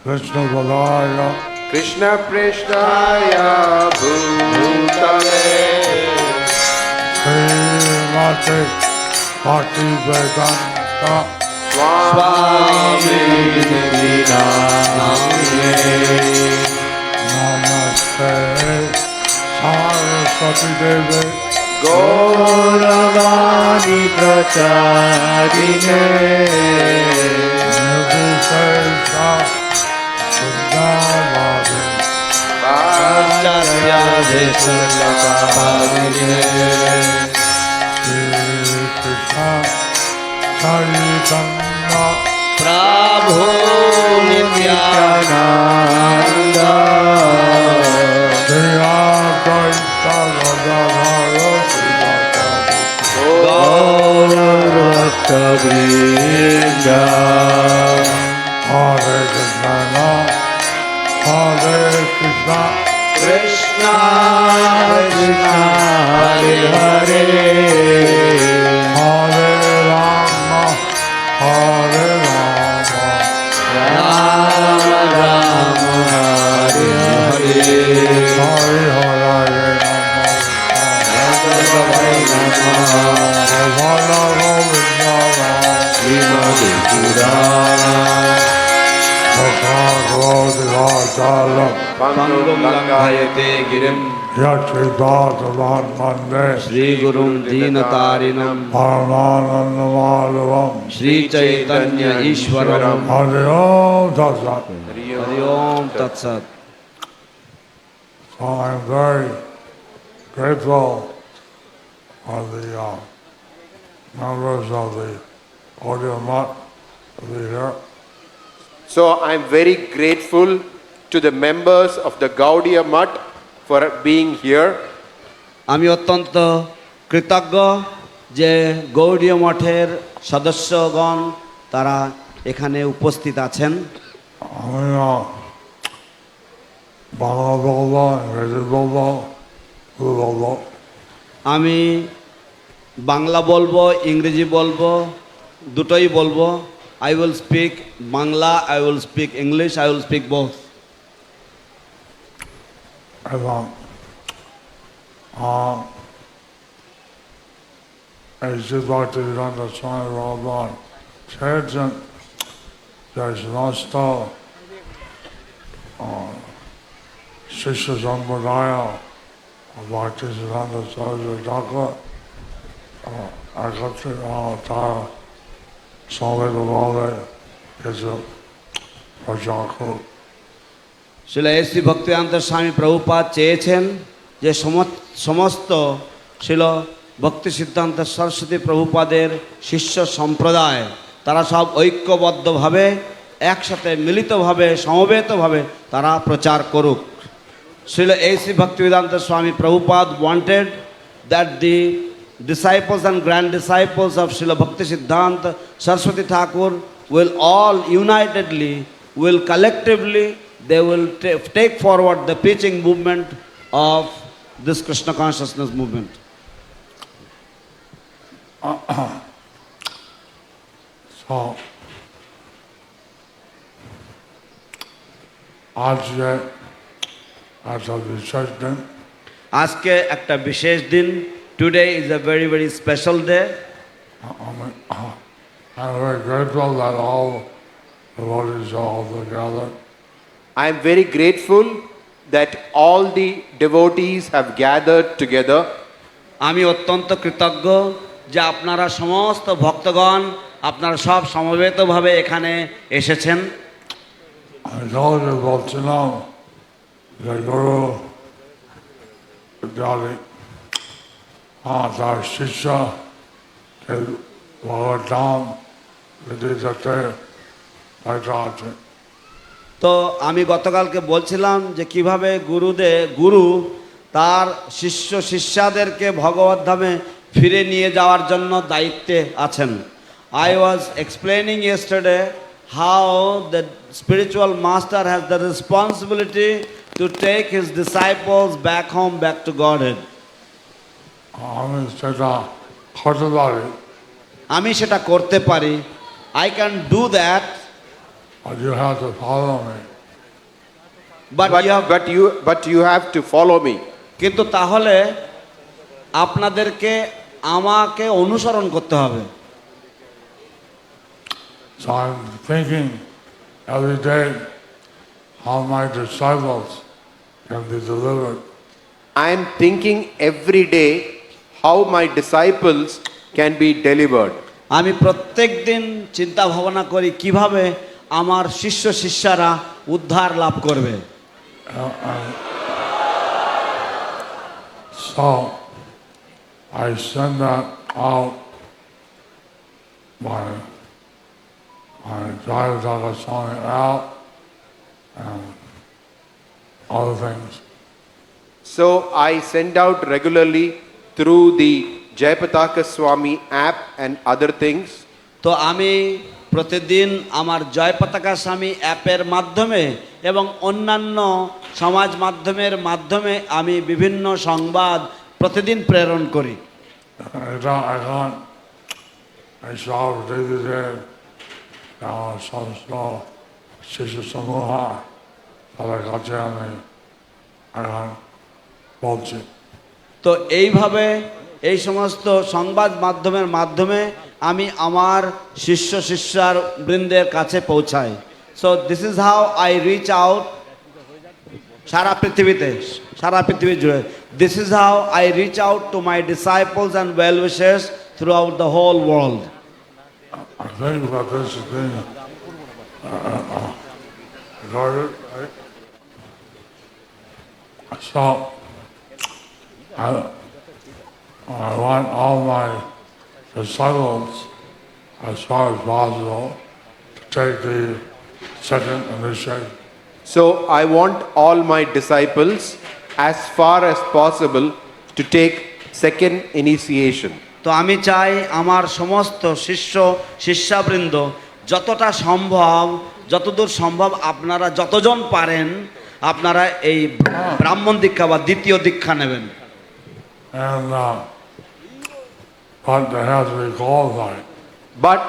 Krishna Balaya Krishna Prishnaya Bhutale Srimati Bhakti Vedanta Swami Nidhinamne Namaste Saraswati Devi Gauravani Pracharine Nirvishesha Sundavadi Acharya Desakarine Shri Krishna Chaitanya Prabhu Nityananda Shri Advaita Gadadhara Srivastava Gaura-bhakta-vrinda Hare Krishna Hare Krishna Krishna Krishna Hare Hare Hare Rama Hare Rama Rama Rama Hare Hare Hare Hare Bhagavate Namaha Namo Govinda Srimati Purana Bhagavad Pangum Langayate Girim Yachidatavan Mande Shri Gurum Dinatarinam Paramananda Madhavam Shri Chaitanya Ishwaram Hare Om Tatsat. Hari Om Tat Sat. So I'm very grateful for the members of the Gaudiya Math to be here. So I'm very grateful to the members of the Gaudiya Math for being here. আমি অত্যন্ত কৃতজ্ঞ যে গৌড়ীয় মঠের সদস্যগণ তারা এখানে উপস্থিত আছেন। আমি বাংলা বলবো, ইংরেজি বলবো, বলবো। আমি বাংলা বলবো, ইংরেজি বলবো, দুটোই বলবো। I will speak Bangla, I will speak English, I will speak both. এবং এই যে ভক্তিবিদান্ত স্বামী ভগবান চেয়েছেন যে সমস্ত শিষ্য সম্প্রদায় ভক্তি সিদ্ধান্ত সহযোগী ঠাকুর একত্রে তারা সমবেতভাবে কিছু প্রচার করুক। শিলা এসি ভক্তিবেদান্ত স্বামী প্রভুপাদ চেয়েছেন যে সমস্ত শিল ভক্তি সিদ্ধান্ত সরস্বতী প্রভুপাদের শিষ্য সম্প্রদায় তারা সব ঐক্যবদ্ধভাবে একসাথে মিলিতভাবে সমবেতভাবে তারা প্রচার করুক। শিল এসি ভক্তিবেদান্ত স্বামী Prabhupada wanted that the disciples and grand disciples of Srila Bhakti Siddhanta Saraswati Thakur will all unitedly, will collectively, they will take forward the preaching movement of this Krishna consciousness movement. So, আজ যে একটা বিশেষ দিন আজকে একটা বিশেষ দিন, today is a very very special day. I'm very grateful that all devotees are all together. I am very grateful that all the devotees have gathered together. আমি অত্যন্ত কৃতজ্ঞ যে আপনারা সমস্ত ভক্তগণ আপনারা সব সমবেতভাবে এখানে এসেছেন। আমি সহজে বলছিলাম যে গুরু ইত্যাদি তার শিষ্য ভগবান বিদিতে আছে। তো আমি গতকালকে বলছিলাম যে কিভাবে গুরু তার শিষ্য শিষ্যাদেরকে ভগবত ধামে ফিরে নিয়ে যাওয়ার জন্য দায়িত্বে আছেন। I was explaining yesterday how the spiritual master has the responsibility to take his disciples back home, back to Godhead. আমি সেটা করতে পারি। আমি সেটা করতে পারি। I can do that. but you have to follow me. But you have to follow me. কিন্তু তাহলে আপনাদেরকে আমাকে অনুসরণ করতে হবে। So I'm thinking every day how my disciples can be delivered. I am thinking every day how my disciples can be delivered. আমি প্রত্যেক দিন চিন্তা ভাবনা করি কিভাবে আমার শিষ্য শিষ্যারা উদ্ধার লাভ করবে। So I send that out my Jayapataka Swami out and other things. So I send out regularly through the Jayapataka Swami app and other things. তো আমি প্রতিদিন আমার জয় পতাকা স্বামী অ্যাপের মাধ্যমে এবং অন্যান্য সমাজ মাধ্যমের মাধ্যমে আমি বিভিন্ন সংবাদ প্রতিদিন প্রেরণ করি। I saw today সমস্ত শিশু সমূহ তাদের কাছে আমি এখন বলছি। তো এইভাবে এই সমস্ত সংবাদ মাধ্যমের মাধ্যমে আমি আমার শিষ্য শিষ্যার বৃন্দের কাছে পৌঁছাই। So this is how I reach out সারা পৃথিবীতে, সারা পৃথিবী জুড়ে। This is how I reach out to my disciples and well wishers throughout the whole world. I think about this as being regarded, right? So I want all my disciples, as far as possible, to take the second initiative. So I want all my disciples, as far as possible, to take second initiation. তো আমি চাই আমার সমস্ত শিষ্য শিষ্যাবৃন্দ যতটা সম্ভব, যতদূর সম্ভব আপনারা যতজন পারেন আপনারা এই ব্রাহ্মণ দীক্ষা বা দ্বিতীয় দীক্ষা নেবেন। And but they have to be qualified. But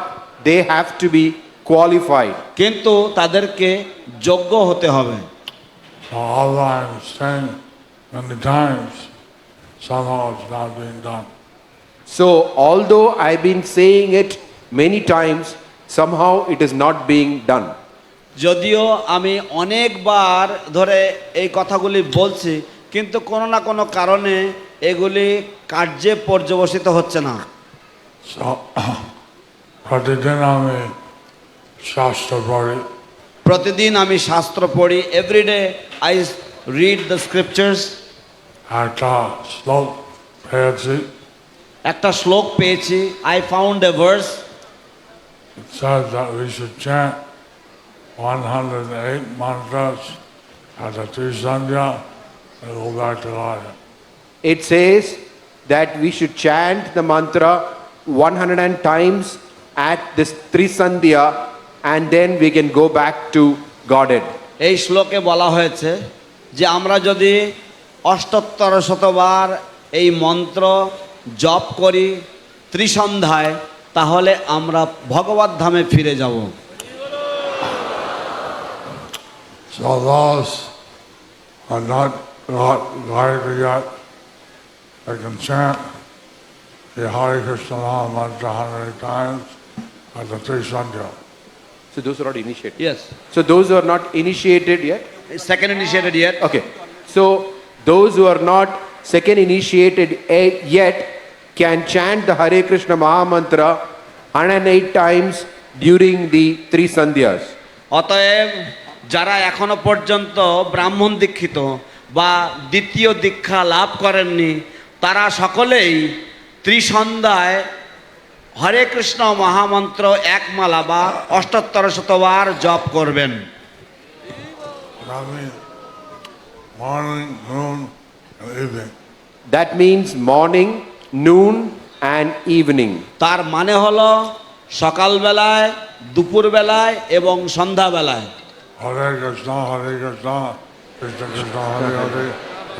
they have to be qualified. কিন্তু তাদেরকে যোগ্য হতে হবে। So although I'm saying many times, somehow it's not being done. So although I've been saying it many times, somehow it is not being done. যদিও আমি অনেকবার ধরে এই কথাগুলি বলছি কিন্তু কোনো না কোনো কারণে এগুলি কার্যে পর্যবসিত হচ্ছে না। So প্রতিদিন আমি শাস্ত্র পড়ি। প্রতিদিন আমি শাস্ত্র পড়ি। Every day I read the scriptures. একটা শ্লোক পেয়েছি। একটা শ্লোক পেয়েছি। I found a verse. It says that we should chant 108 mantras at the Trisandhya and go back to life. It says that we should chant the mantra 100 times at this Trisandhya and then we can go back to Godhead. এই শ্লোকে বলা হয়েছে যে আমরা যদি ৭৮ শতবার এই মন্ত্র জপ করি ত্রিসন্ধ্যায় তাহলে আমরা ভগবত ধামে ফিরে যাব। So those are not guided yet, they can chant the Hare Krishna Maha Mantra 100 times at the Trisandhya. So those are not initiated. Yes. So those who are not initiated yet. Second initiated yet. Okay. So those who are not second initiated yet can chant the Hare Krishna Maha Mantra 108 times during the three sandhyas. অতএব যারা এখনো পর্যন্ত ব্রাহ্মণ দীক্ষিত বা দ্বিতীয় দীক্ষা লাভ করেননি তারা সকলেই ত্রিসন্ধ্যায় হরে কৃষ্ণ মহামন্ত্র একমালা বা ৭৮ শতবার জপ করবেন। That means morning, noon, and evening. That means morning, noon and evening. তার মানে হলো সকালবেলায়, দুপুরবেলায় এবং সন্ধ্যাবেলায়। Hare Krishna, Krishna Krishna, Hare Hare,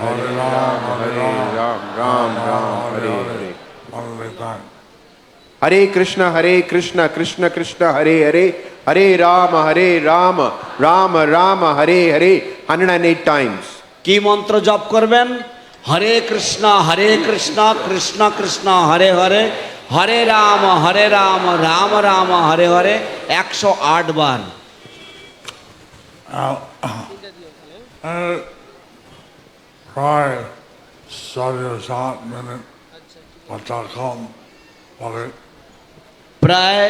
Hare Ram, Hare Ram, Ram, Ram, Hare Hare. 108 times. Hare Krishna, Krishna Krishna, Hare Hare, Hare Rama, Rama Rama, Hare Hare, 108 times. কি মন্ত্র জপ করবেন? হরে কৃষ্ণ কৃষ্ণ কৃষ্ণ হরে হরে, হরে রাম রাম রাম হরে হরে, 108 বার। Try 7 minute.com. Okay. প্রায়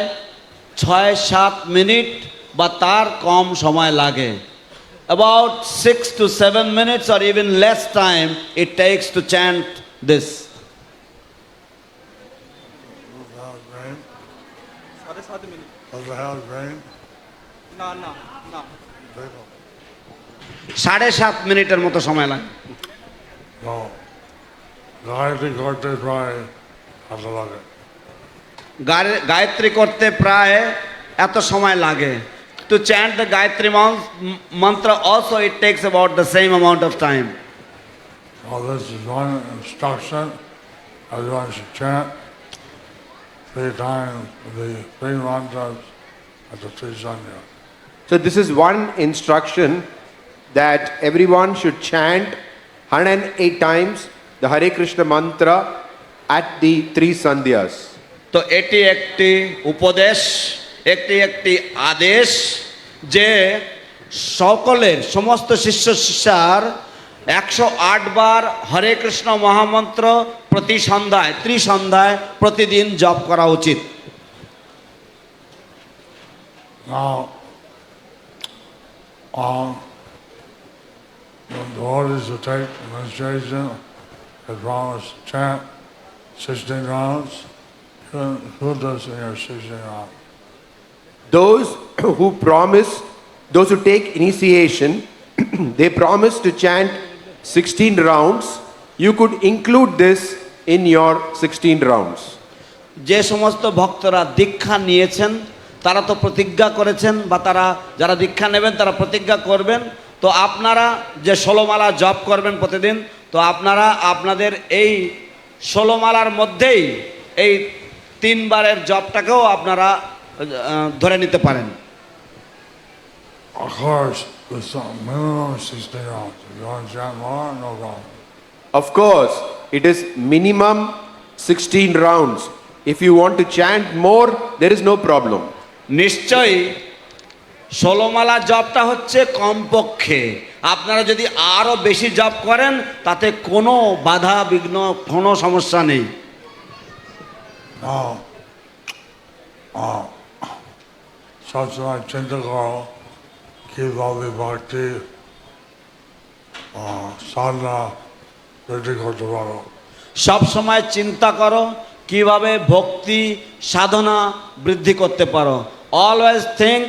6-7 minute বা তার কম সময় লাগে। About 6 to 7 minutes or even less time it takes to chant this. Does the house rain? 7.5 মিনিটের মতো সময় লাগে। No. গায়ত্রী করতে প্রায় এত লাগে। গায়ত্রী করতে প্রায় এত সময় লাগে। To chant the Gayatri mantra also it takes about the same amount of time. Well, this is one instruction. Everyone should chant 3 times the 3 mantras at the 3 sandhyas. So this is one instruction that everyone should chant 108 times the Hare Krishna mantra at the 3 sandhyas. তো এটি একটি উপদেশ, একটি আদেশ যে সকলের সমস্ত শিষ্য শিষ্যার 108 বার হরে কৃষ্ণ মহামন্ত্র প্রতি সন্ধ্যায়, ত্রিসন্ধ্যায় প্রতিদিন জপ করা উচিত। Now, when devotees who take initiation, they promise to chant 16 rounds. Who does in your 16 rounds? Those who take initiation, they promise to chant 16 rounds. You could include this in your 16 rounds. যে সমস্ত ভক্তরা দীক্ষা নিয়েছেন তারা তো প্রতিজ্ঞা করেছেন, বা তারা যারা দীক্ষা নেবেন তারা প্রতিজ্ঞা করবেন। তো আপনারা যে 16 মালা জপ করবেন প্রতিদিন, তো আপনারা আপনাদের এই 16 মালার মধ্যেই এই 3 বারের জপটাকেও আপনারা ধরে নিতে পারেন। Of course, there's some minimum 16 rounds. If you want to chant more, no problem. Of course, it is minimum 16 rounds. If you want to chant more, there is no problem. নিশ্চয়ই 16 মালা জপটা হচ্ছে কমপক্ষে। আপনারা যদি আরো বেশি জপ করেন তাতে কোনো বাধা বিঘ্ন, কোনো সমস্যা নেই। Now, সবসময় চিন্তা করো কিভাবে ভক্তি সাধনা বৃদ্ধি করতে পারো। সব সময় চিন্তা করো কিভাবে ভক্তি সাধনা বৃদ্ধি করতে পারো। Always think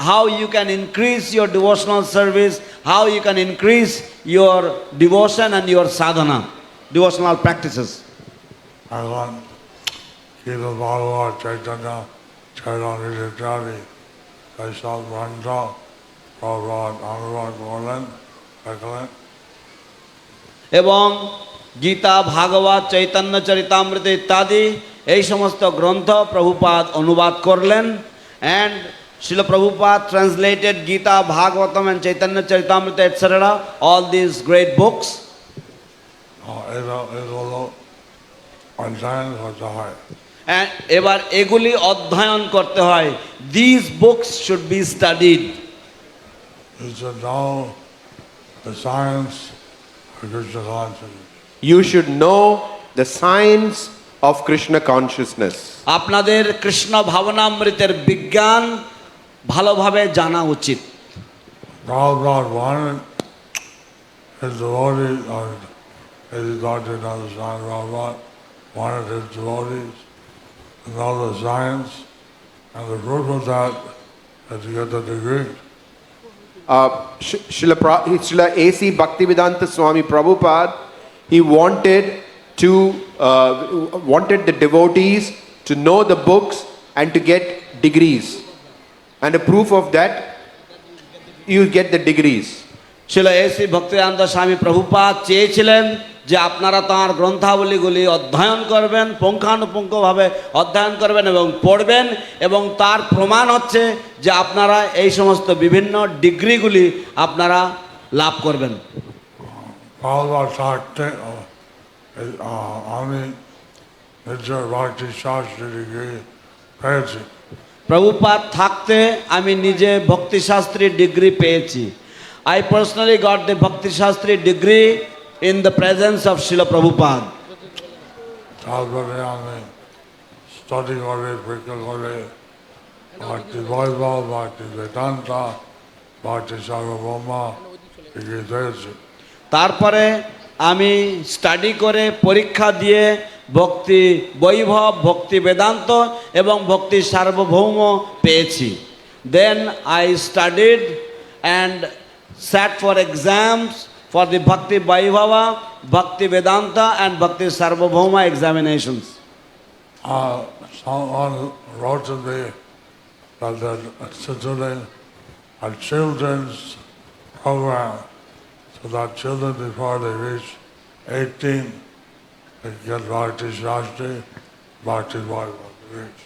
how you can increase your devotional service, how you can increase your devotion and your sadhana, devotional practices. এখন কিভাবে ভাগবত চৈতন্য চৈতন্য ইত্যাদি এইসব গ্রন্থ প্রভুপাদ অনুবাদ করলেন দেখলেন। এবং গীতা, ভাগবত, চৈতন্য চরিতামৃত ইত্যাদি এই সমস্ত গ্রন্থ প্রভুপাদ অনুবাদ করলেন। And Srila Prabhupada translated Gita, Bhagavatam and Chaitanya Charitamrita etc. all these great books. এগুলো অধ্যয়ন করতে হয়। And এবার এগুলি অধ্যয়ন করতে হয়। These books should be studied. You should know the science of Krishna consciousness. You should know the science of Krishna consciousness. আপনাদের কৃষ্ণ ভাবনামৃতের বিজ্ঞান ভালোভাবে জানা উচিত। Prabhupada wanted his devotees, his doctor to understand Prabhupada wanted his devotees to know the science, and the proof of that is to get the degree. Srila A.C. Bhaktivedanta Swami Prabhupada, he wanted the devotees to know the books and to get degrees. And a proof of that, you get the degrees. শিল AC Bhaktivedanta স্বামী প্রভুপাদ চেয়েছিলেন যে আপনারা তাঁর গ্রন্থাবলীগুলি অধ্যয়ন করবেন, পুঙ্খানুপুঙ্খভাবে অধ্যয়ন করবেন এবং পড়বেন, এবং তার প্রমাণ হচ্ছে যে আপনারা এই সমস্ত বিভিন্ন ডিগ্রিগুলি আপনারা লাভ করবেন। Prabhupada থাকতে আমি নিজের ভক্তি শাস্ত্রী ডিগ্রি পেয়েছি। প্রভুপাদ থাকতে আমি নিজে ভক্তিশাস্ত্রী ডিগ্রি পেয়েছি। I personally got the Bhakti Shastri degree in the presence of Srila Prabhupada. তারপরে আমি স্টাডি করে পরীক্ষা করে ভক্তি বৈভব, ভক্তি বেদান্তা, ভক্তি সার্বভৌমা ডিগ্রি পেয়েছি। তারপরে আমি স্টাডি করে পরীক্ষা দিয়ে ভক্তি বৈভব, ভক্তি বেদান্ত এবং ভক্তি সার্বভৌম পেয়েছি। Then I studied and sat for exams for the Bhakti Vaibhava, Bhakti Vedanta and Bhakti Sarvabhauma examinations. Someone wrote to me that they're instituting a children's program so that children before they reach 18 they get Bhakti Shastri, Bhakti Vaibhava degrees.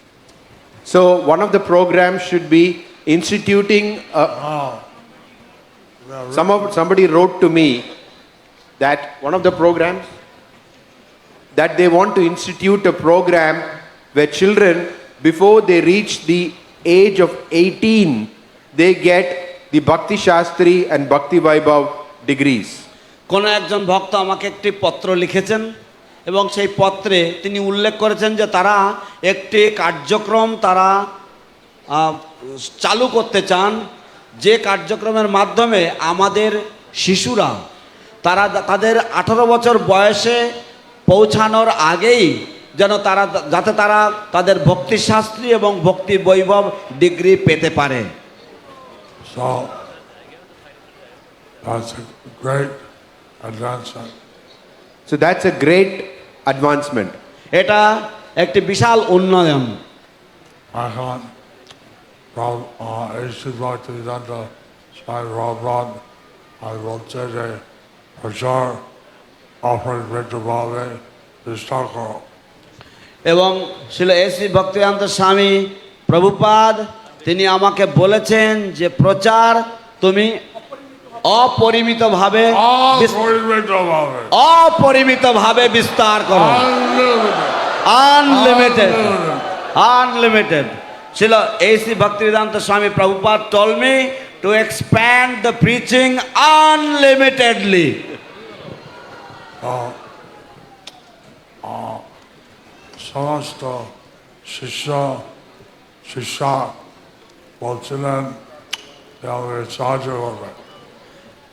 So one of the programs should be instituting a, somebody wrote to me that one of the programs that they want to institute a program where children before they reach the age of 18 they get the Bhakti Shastri and Bhakti Vaibhav degrees. কোন একজন ভক্ত আমাকে একটি পত্র লিখেছেন এবং সেই পত্রে তিনি উল্লেখ করেছেন যে তারা একটি কার্যক্রম তারা চালু করতে চান, যে কার্যক্রমের মাধ্যমে আমাদের শিশুরা তারা তাদের 18 বছর বয়সে পৌঁছানোর আগেই যেন তারা যাতে তারা তাদের ভক্তিশাস্ত্রী এবং ভক্তি বৈভব ডিগ্রি পেতে পারে। So that's a great advancement. So that's a great advancement. এটা একটি বিশাল উন্নয়ন। এখন এই সিদ্ধার্থ সিদ্ধান্ত স্বামী প্রভুপাদ আমি বলছে যে প্রচার অপরিবৃতভাবে বিস্তার করো। এবং শ্রীল এসি ভক্তিবেদান্ত স্বামী প্রভুপাদ তিনি আমাকে বলেছেন যে প্রচার তুমি অপরিমিতভাবে অপরিমিতভাবে বিস্তার করো। Unlimited unlimited Srila AC Bhaktivedanta স্বামী Prabhupada told me to expand the preaching unlimitedly. সমস্ত শিষ্যা বলছিলেন যে আমাকে সাহায্য করবে।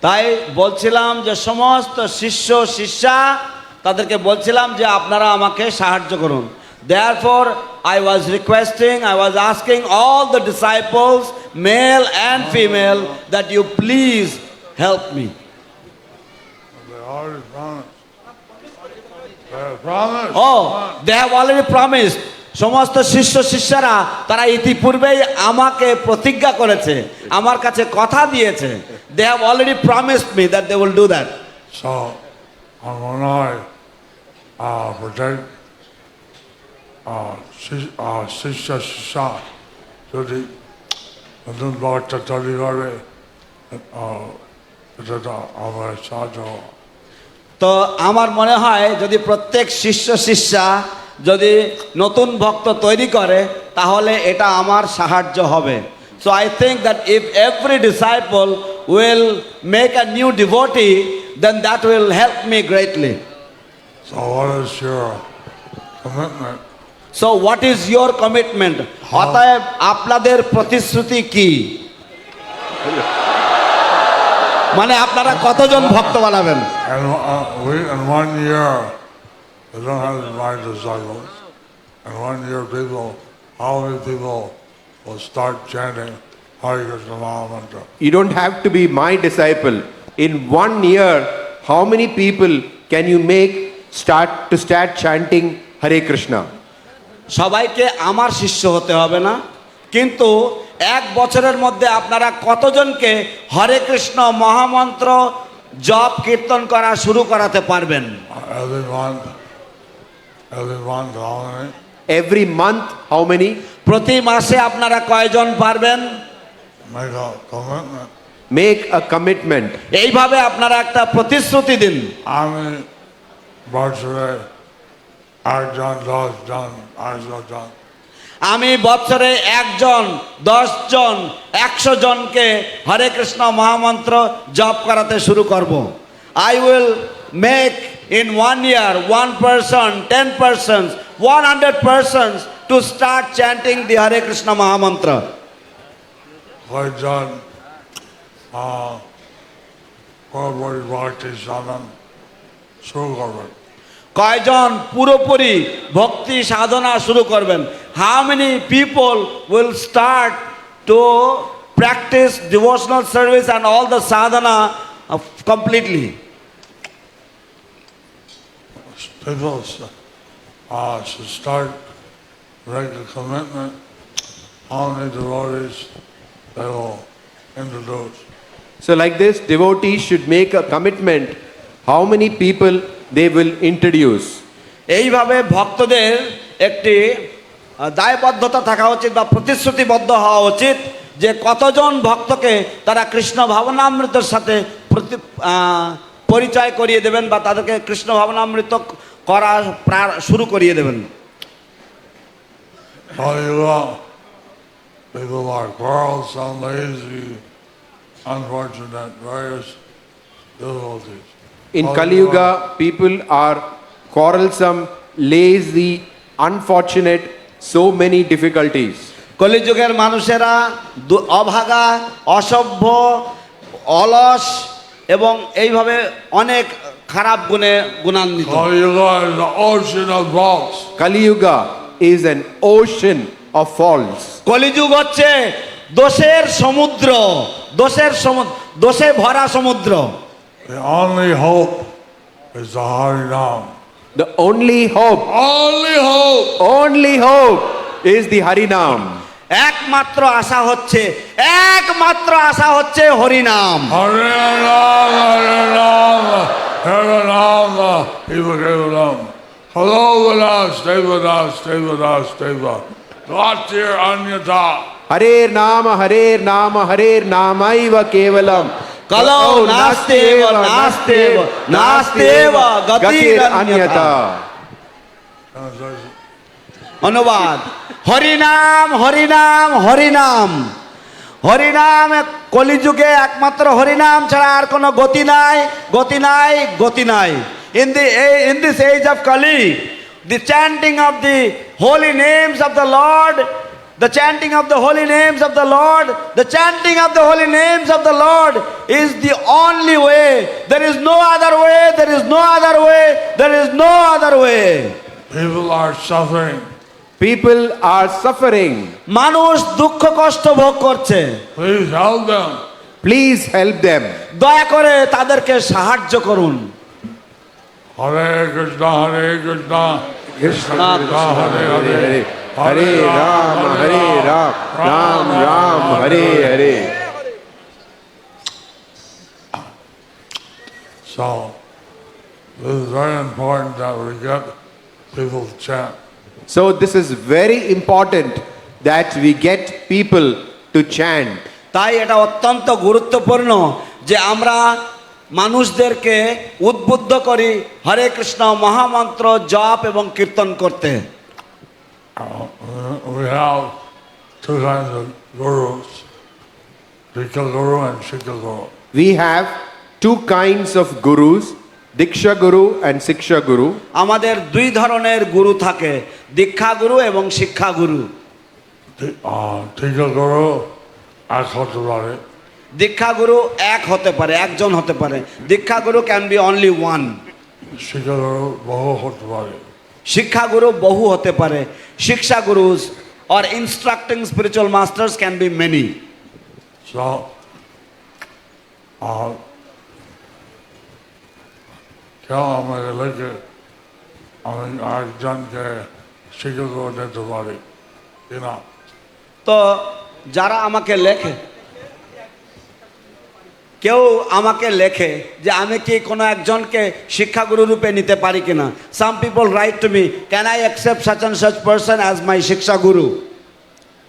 তাই বলছিলাম যে সমস্ত শিষ্য শিষ্যা তাদেরকে বলছিলাম যে আপনারা আমাকে সাহায্য করুন। Therefore I was requesting, I was asking all the disciples, male and female, that you please help me. They already promised. They have promised. Oh, they have already promised. সমস্ত শিষ্য শিষ্যরা তারা ইতিপূর্বেই আমাকে প্রতিজ্ঞা করেছে, আমার কাছে কথা দিয়েছে। They have already promised me that they will do that. So I'm going to protect শিষ্যা যদি নতুন বার্তা তৈরি করে এটা আমার সাহায্য। তো আমার মনে হয় যদি প্রত্যেক শিষ্য শিষ্যা যদি নতুন ভক্ত তৈরি করে তাহলে এটা আমার সাহায্য হবে। So I think that if every disciple will make a new devotee, then that will help me greatly. So what is your commitment? So what is your commitment? অতএব আপনাদের প্রতিশ্রুতি কি? মানে আপনারা কতজন ভক্ত বানাবেন? And in 1 year, we don't have to invite disciples. In 1 year, how many people will start chanting Hare Krishna Maha Mantra? You don't have to be my disciple. In 1 year, how many people can you make start chanting Hare Krishna? সবাইকে আমার শিষ্য হতে হবে না, কিন্তু 1 বছরের মধ্যে আপনারা কতজনকে হরে কৃষ্ণ মহামন্ত্র জপ কীর্তন করা শুরু করাতে পারবেন? every month, how many? Every month, how many? প্রতি মাসে আপনারা কয়জন পারবেন? Make a commitment. Make a commitment. এইভাবে আপনারা একটা প্রতিশ্রুতি দিন। আমি বছরে একজন 10 জন 100 জন আমি বছরে 1 জন 10 জন 100 জনকে হরে কৃষ্ণ মহামন্ত্র জপ করাতে শুরু করব। I will make in 1 year 1 person, 10 persons, 100 persons to start chanting the Hare Krishna Mahamantra. কয়েকজন পুরোপুরি ভক্তি সাধন শুরু করবেন। কয়জন পুরোপুরি ভক্তি সাধনা শুরু করবেন? How many people will start to practice devotional service and all the sadhana completely? People should start make a commitment how many devotees they will introduce. So like this, devotees should make a commitment how many people they will introduce. এইভাবে ভক্তদের একটি দায়বদ্ধতা থাকা উচিত বা প্রতিশ্রুতিবদ্ধ হওয়া উচিত যে কতজন ভক্তকে তারা কৃষ্ণ ভাবনামৃতের সাথে পরিচয় করিয়ে দেবেন বা তাদেরকে কৃষ্ণ ভাবনামৃত করা শুরু করিয়ে দেবেন। People are quarrelsome, lazy, unfortunate, various difficulties. In Kali Yuga, people are quarrelsome, lazy, unfortunate, so many difficulties. কলিযুগের মানুষেরা অভাগা, অসভ্য, অলস এবং এইভাবে অনেক খারাপ গুণে গুণান্বিত। Kali Yuga is the ocean of faults. Kali Yuga is an ocean of faults. কলিযুগ হচ্ছে দোষের সমুদ্র, দোষে ভরা সমুদ্র। The only hope is the Harinam. The only hope is the Harinam. একমাত্র আশা হচ্ছে হরিনাম। Harinam, Harinam, Harinam, Eva Kevalam. Hello with us, stay with us, stay with us, stay with us. Latir Anyata. Harer Nama, Harer Namaiva Kevalam. কলৌ নাস্তেব নাস্তেব নাস্তেব গতির অন্যথা। অনুবাদ: হরিনাম হরিনাম হরিনাম হরিনাম। কলিযুগে একমাত্র হরিনাম ছাড়া আর কোনো গতি নাই, গতি নাই, গতি নাই। In this age of Kali, the chanting of the holy names of the Lord, the chanting of the holy names of the Lord, the chanting of the holy names of the Lord is the only way. There is no other way, there is no other way, there is no other way. People are suffering. People are suffering. মানুষ দুঃখ কষ্ট ভোগ করছে। Please help them. Please help them. দয়া করে তাদেরকে সাহায্য করুন। Hare Krishna, Hare Krishna, Krishna Krishna, Hare Hare, Hare Rama, Hare Rama, Ram Ram, Hare Hare. So, this is very important that we get people to chant. So this is very important that we get people to chant. তাই এটা অত্যন্ত গুরুত্বপূর্ণ যে আমরা মানুষদেরকে উদ্বুদ্ধ করি হরে কৃষ্ণ মহামন্ত্র জপ এবং কীর্তন করতে। We have two kinds of gurus, Diksha Guru and Shiksha Guru. We have two kinds of gurus, Diksha Guru and Siksha Guru. আমাদের দুই ধরনের গুরু থাকে, দীক্ষা গুরু এবং শিক্ষা গুরু। Diksha Guru এক হতে পারে, দীক্ষা গুরু এক হতে পারে, একজন হতে পারে। দীক্ষা গুরু ক্যান বি অনলি ওয়ান। শিক্ষা গুরু বহু হতে পারে। শিক্ষা গুরু বহু হতে পারে। শিক্ষা গুরুস or instructing spiritual masters can be many. So, কেউ আমাকে লেখে আমি একজনকে শিক্ষা গুরু দিতে পারি কিনা? তো যারা আমাকে লেখে কেউ আমাকে লেখে যে আমি কি কোনো একজনকে শিক্ষাগুরু রূপে নিতে পারি কিনা। Some people right to me, can I accept such and such person as my শিক্ষা গুরু।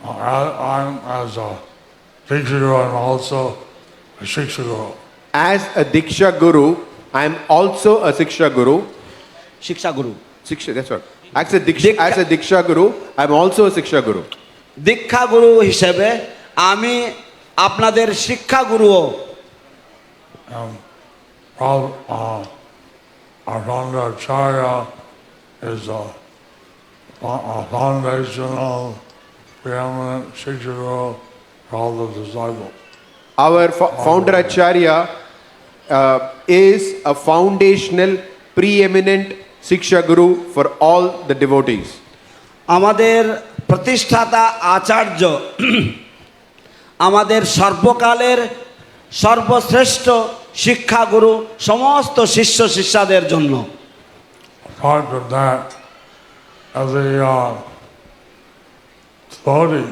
I'm as a Diksha Guru, I'm also a Shiksha Guru. As a Diksha Guru, I am also a Siksha Guru. শিক্ষা গুরু, Siksha, that's right. As a Diksha Guru, I am also a Siksha Guru. দীক্ষা গুরু হিসেবে আমি আপনাদের শিক্ষা গুরুও। Our founder Acharya is a foundational, preeminent Shiksha Guru for all the disciples. Our founder Acharya is a foundational, preeminent Siksha Guru for all the devotees. আমাদের প্রতিষ্ঠাতা আচার্য আমাদের সর্বকালের সর্বশ্রেষ্ঠ শিক্ষাগুরু সমস্ত শিষ্য শিষ্যাদের জন্য। Apart from that, every devotee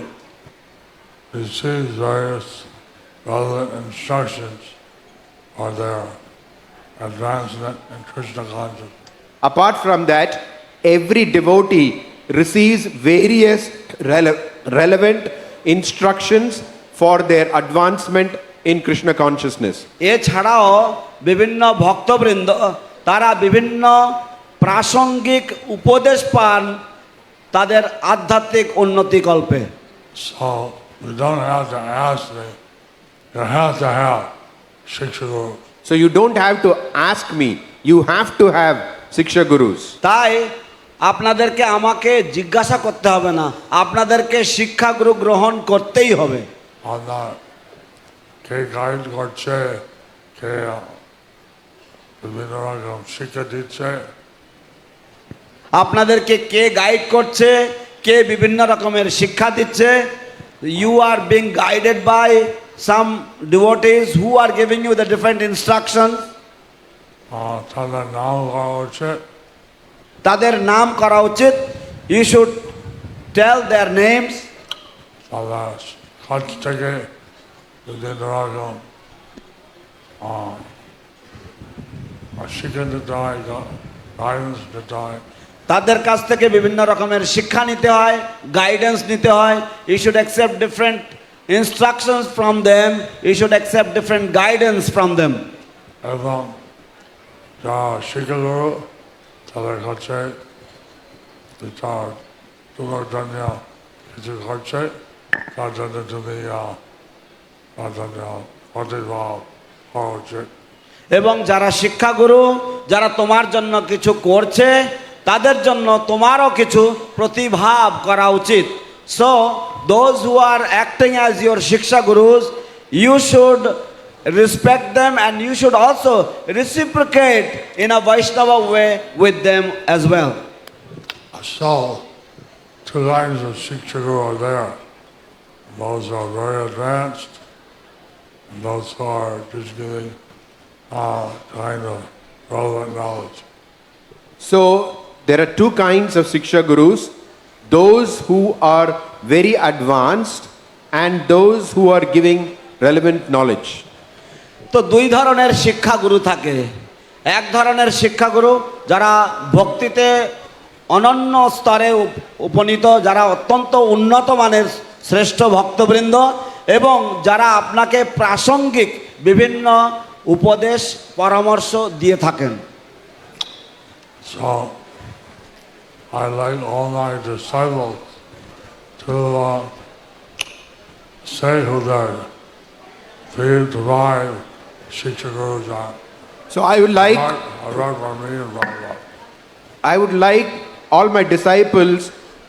receives various relevant instructions for their advancement in Krishna consciousness. Apart from that, every devotee receives various relevant instructions for their advancement in Krishna consciousness. এছাড়াও বিভিন্ন ভক্তবৃন্দ তারা বিভিন্ন প্রাসঙ্গিক উপদেশ পান তাদের আধ্যাত্মিক উন্নতিকল্পে। So you don't have to ask me, you have to have Shiksha Guru. So you don't have to ask me, you have to have Siksha Gurus. তাই আপনাদেরকে আমাকে জিজ্ঞাসা করতে হবে না, আপনাদেরকে শিক্ষাগুরু গ্রহণ করতেই হবে। On that, কে গাইড করছে, কে বিভিন্ন রকম শিক্ষা দিচ্ছে, আপনাদেরকে কে গাইড করছে, কে বিভিন্ন রকমের শিক্ষা দিচ্ছে। You are being guided by some devotees who are giving you the different instruction. তাদের নাম করা উচিত, তাদের নাম করা উচিত। You should tell their names. তাদের কাছ থেকে বিভিন্ন রকম শিক্ষা দিতে হয়, গাইডেন্স দিতে হয়। তাদের কাছ থেকে বিভিন্ন রকমের শিক্ষা নিতে হয়, গাইডেন্স নিতে হয়। You should accept different instructions from them, you should accept different guidance from them. এবং যারা শিক্ষাগুরু তাদের কাছে তার তোমার জন্য কিছু করছে, তার জন্য তুমি তার জন্য প্রতিভাব হওয়া উচিত। এবং যারা শিক্ষাগুরু যারা তোমার জন্য কিছু করছে তাদের জন্য তোমারও কিছু প্রতিভাব করা উচিত। So those who are acting as your shiksha gurus, you should respect them and you should also reciprocate in a Vaishnava way with them as well. So, two kinds of Shiksha Guru are there. Those who are very advanced, and those who are just giving kind of relevant knowledge. So there are two kinds of Siksha Gurus, those who are very advanced and those who are giving relevant knowledge. তো দুই ধরনের শিক্ষাগুরু থাকে। এক ধরনের শিক্ষাগুরু যারা ভক্তিতে অনন্য স্তরে উপনীত, যারা অত্যন্ত উন্নত মানের শ্রেষ্ঠ ভক্তবৃন্দ এবং যারা আপনাকে প্রাসঙ্গিক বিভিন্ন উপদেশ পরামর্শ দিয়ে থাকেন। So, I like all my disciples to say who their five Shiksha Gurus are. So I would like I wrote for me and blah, blah. I would like all my disciples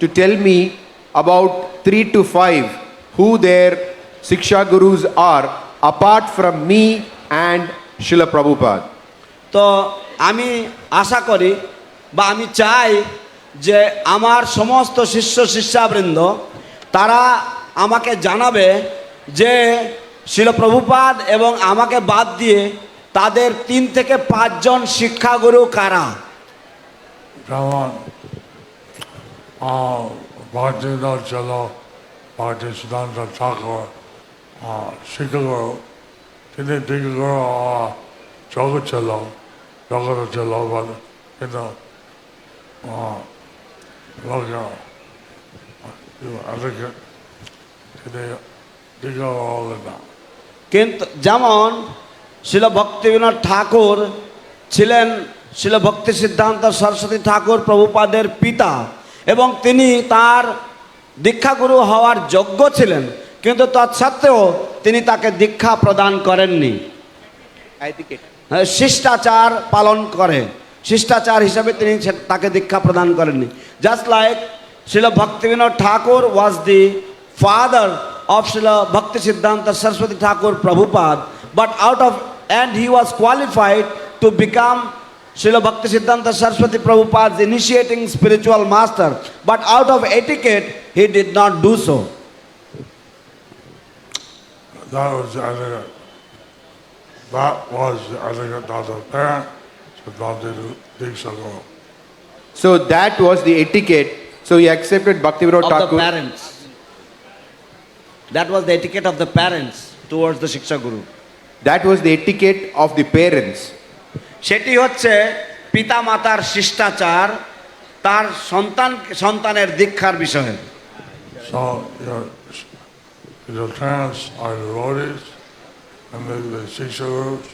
to tell me about 3 to 5 who their Siksha Gurus are apart from me and Srila Prabhupada. তো আমি আশা করি বা আমি চাই যে আমার সমস্ত শিষ্য শিষ্যাবৃন্দ তারা আমাকে জানাবে যে শিল প্রভুপাদ এবং আমাকে বাদ দিয়ে তাদের 3 থেকে 5 জন শিক্ষাগুরু কারা। যেমন Bhaktivinoda Chala, Bhaktisiddhanta Thakur, Shiksha Guru, তিনি দিকে করে জগৎ ছিল জগৎ ছিল বলে কিন্তু লোকে আজকে তিনি দিকে হবে না কিন্তু যেমন শিল ভক্তিবিনোদ ঠাকুর ছিলেন শিল ভক্তি সিদ্ধান্ত সরস্বতী ঠাকুর প্রভুপাদের পিতা এবং তিনি তার দীক্ষাগুরু হওয়ার যোগ্য ছিলেন, কিন্তু তৎসত্ত্বেও তিনি তাকে দীক্ষা প্রদান করেননি। শিষ্টাচার পালন করে, শিষ্টাচার হিসাবে তিনি তাকে দীক্ষা প্রদান করেননি। Just like Srila Bhaktivinoda Thakur was the father of Srila Bhakti Siddhanta Saraswati Thakur Prabhupada, but and he was qualified to become Srila Bhakti Siddhanta Saraswati Prabhupada's initiating spiritual master, but out of etiquette he did not do so. That was the etiquette. That was the etiquette of the parent should not do Diksha Guru. So that was the etiquette. So he accepted Bhaktivinoda Of the Thakur. parents. That was the etiquette of the parents towards the Shiksha Guru. That was the etiquette of the parents. সেটি হচ্ছে পিতা মাতার শিষ্টাচার তার সন্তানের দীক্ষার বিষয়ে। So your parents are devotees and the Diksha Gurus.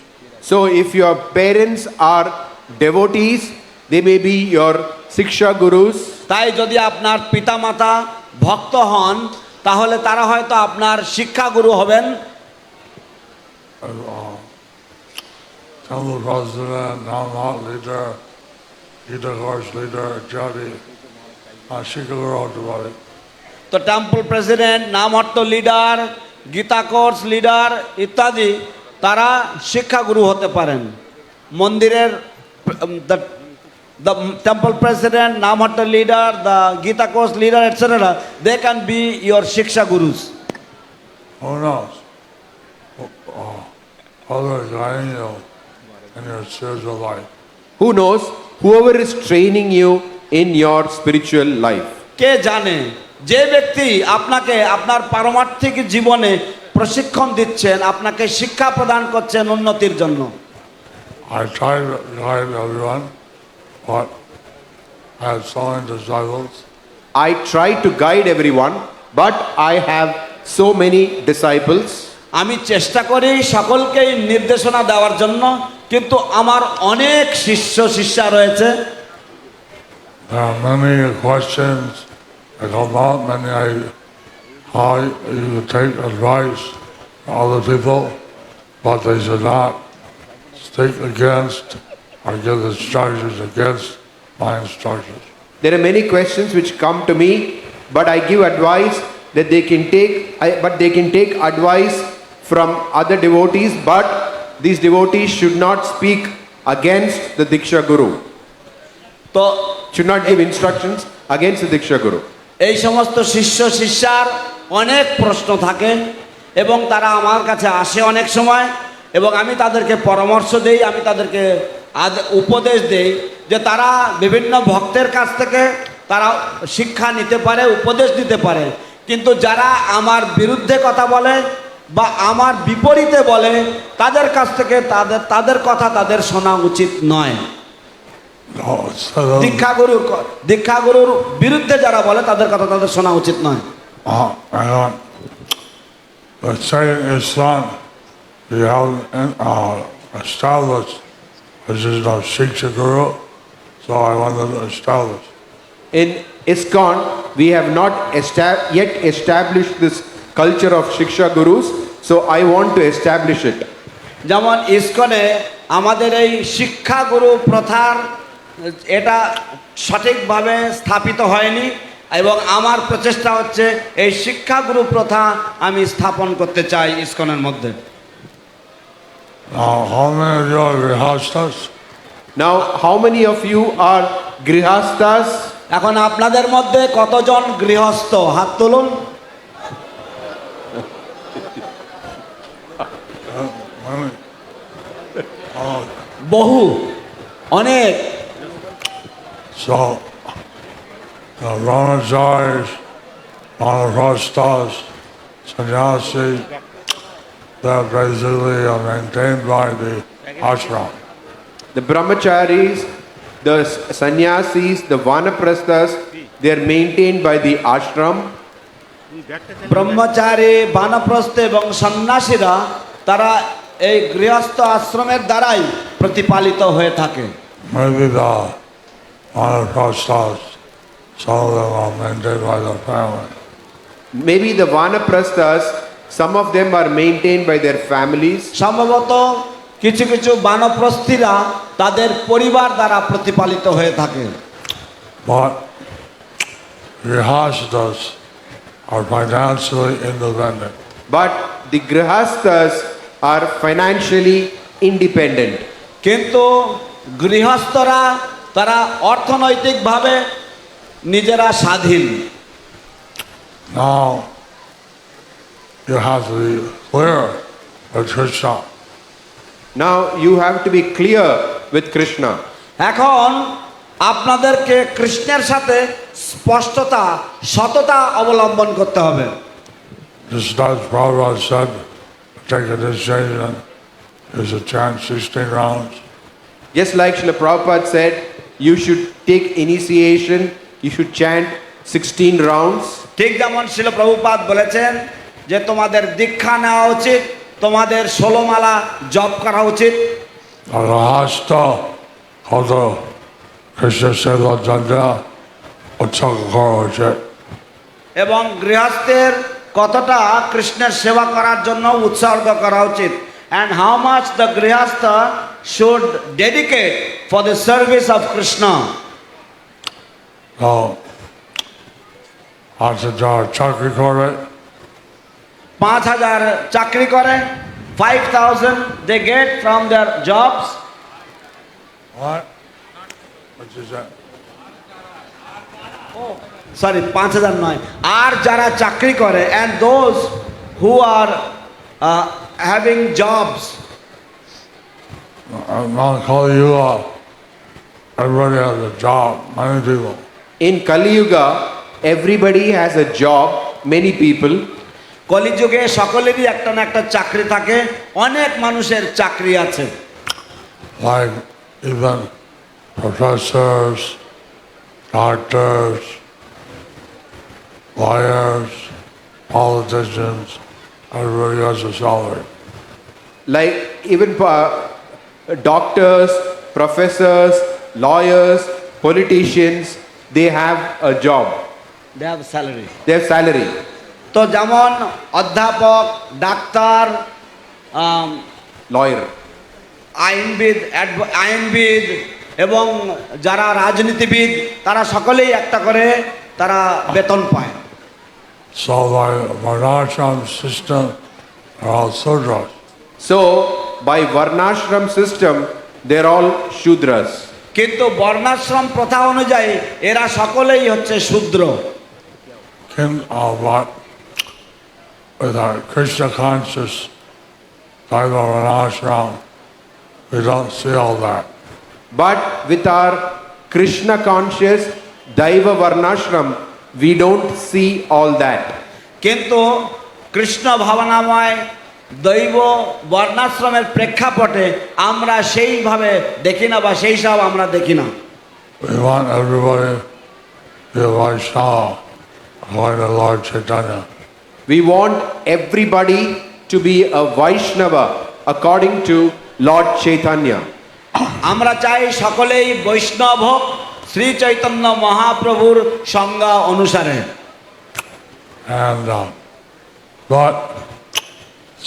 So if your parents are devotees, they may be your Siksha Gurus. তাই যদি আপনার পিতা মাতা ভক্ত হন তাহলে তারা হয়তো আপনার শিক্ষাগুরু হবেন। Temple President, Namhat leader, Gita Course leader, Jadi, Shikha Guru হতে পারে। তো temple president, Namhatta leader, Gita course leader ইত্যাদি তারা শিক্ষাগুরু হতে পারেন। মন্দিরের the temple president, Namhatta leader, the Gita course leader, etc. They can be your Shiksha Gurus. Who knows? Other guiding you in your spiritual life. Who knows? Whoever is training you in your spiritual life. কে জানে যে ব্যক্তি আপনাকে আপনার পারমার্থিক জীবনে প্রশিক্ষণ দিচ্ছেন, আপনাকে শিক্ষা প্রদান করছেন উন্নতির জন্য। I try to guide everyone, but I have so many disciples. I try to guide everyone, but I have so many disciples. আমি চেষ্টা করি সকলকেই নির্দেশনা দেওয়ার জন্য, কিন্তু আমার অনেক শিষ্য শিষ্যা রয়েছে। There are many questions that come up, how you take advice from other people, but they should not stick against or give instructions against my instructions. There are many questions which come to me, but I give advice that they can take advice from other devotees, but these devotees should not speak against the Diksha Guru. তো Should not give instructions against the Diksha Guru. এই সমস্ত শিষ্য শিষ্যার অনেক প্রশ্ন থাকে এবং তারা আমার কাছে আসে অনেক সময়, এবং আমি তাদেরকে পরামর্শ দেই, আমি তাদেরকে উপদেশ দেই যে তারা বিভিন্ন ভক্তের কাছ থেকে তারা শিক্ষা নিতে পারে, উপদেশ দিতে পারে, কিন্তু যারা আমার বিরুদ্ধে কথা বলে বা আমার বিপরীতে বলে তাদের কাছ থেকে তাদের কথা তাদের শোনা উচিত নয়। দীক্ষাগুরুর বিরুদ্ধে যারা বলে তাদের কথা তাদের শোনা উচিত নয়। Let's say his son, you have established, which is no Shiksha Guru, so I wanted to establish. In ISKCON, we have not yet established this culture of Shiksha Gurus, so I want to establish it. যেমন ইসকনে আমাদের এই শিক্ষাগুরু প্রথার এটা সঠিকভাবে স্থাপিত হয়নি, এবং আমার প্রচেষ্টা হচ্ছে এই শিক্ষাগুরু প্রথা আমি স্থাপন করতে চাই ইসকনের মধ্যে। Now, how many of you are Grihastas? এখন আপনাদের মধ্যে কতজন গৃহস্থ হাত তুলুন। বহু, অনেক। So, Brahmacharis, Vanaprasthas, Sannyasi, they're basically maintained by the ashram. The brahmacharis, the sannyasis, the vanaprasthas, they are maintained by the ashram. ব্রহ্মচারী বানপ্রস্থ এবং সন্ন্যাসীরা তারা এই গৃহস্থ আশ্রমের দ্বারাই প্রতিপালিত হয়ে থাকে। Maybe the vanaprasthas, some of them are maintained by the family. Maybe the vanaprasthas, some of them are maintained by their families. সম্ভবত কিছু কিছু বানপ্রস্থীরা তাদের পরিবার দ্বারা প্রতিপালিত হয়ে থাকে। But grihasthas are financially independent. But the grihasthas are financially independent. কিন্তু গৃহস্থরা তারা অর্থনৈতিকভাবে নিজেরা স্বাধীন। Now, you have to be clear with Krishna. Now you have to be clear with Krishna. এখন আপনাদেরকে কৃষ্ণের সাথে স্পষ্টতা সততা অবলম্বন করতে হবে। Just as Prabhupada said, take a decision is to chant 16 rounds. Just like Srila Prabhupada said, you should take initiation, you should chant 16 rounds. ঠিক যেমন শিল প্রভুপাদ বলেছেন যে তোমাদের দীক্ষা নেওয়া উচিত, তোমাদের 16 মালা জপ করা উচিত। Arahasta, Koto, Krishna Seva Janja, Utsakakaro. এবং গৃহস্থের কতটা কৃষ্ণের সেবা করার জন্য উৎসর্গ করা উচিত। And how much the grihastha should dedicate for the service of Krishna. So, Achajar Chakri Kore, 5000 চাকরি করে, 5000 they get from their jobs. what? What is that? Sorry 5000 নয়, আর যারা চাকরি করে and those who are having jobs. Mount Kali Yuga, everybody has a job, many people. In Kali Yuga, everybody has a job, many people. কলিযুগে সকলেরই একটা না একটা চাকরি থাকে, অনেক মানুষের চাকরি আছে। Like even professors, doctors, lawyers, politicians, everybody has a salary. Like even doctors, professors, lawyers, politicians, they have a job, They have salary. they have salary. তো যেমন অধ্যাপক, ডাক্তার, Lawyer. আইনবিদ এবং যারা রাজনীতিবিদ তারা সকলেই একটা করে তারা বেতন পায়। So by Varnashram system, are all Sudras. So by Varnashram system, they're all Shudras. কিন্তু বর্ণাশ্রম প্রথা অনুযায়ী এরা সকলেই হচ্ছে শূদ্র। But with our Krishna conscious Daiva Varnashram, we don't see all that. But with our Krishna conscious Daiva Varnashram, we don't see all that. কিন্তু কৃষ্ণ ভাবনাময় দৈব বর্ণাশ্রমের প্রেক্ষাপটে আমরা সেইভাবে দেখি না বা সেই সব আমরা দেখি না। We want everybody to be a Vaishnava, according to Lord Chaitanya. We want everybody to be a Vaishnava according to Lord Chaitanya. আমরা চাই সকলেই বৈষ্ণব হোক শ্রী চৈতন্য মহাপ্রভুর সংজ্ঞা অনুসারে। And but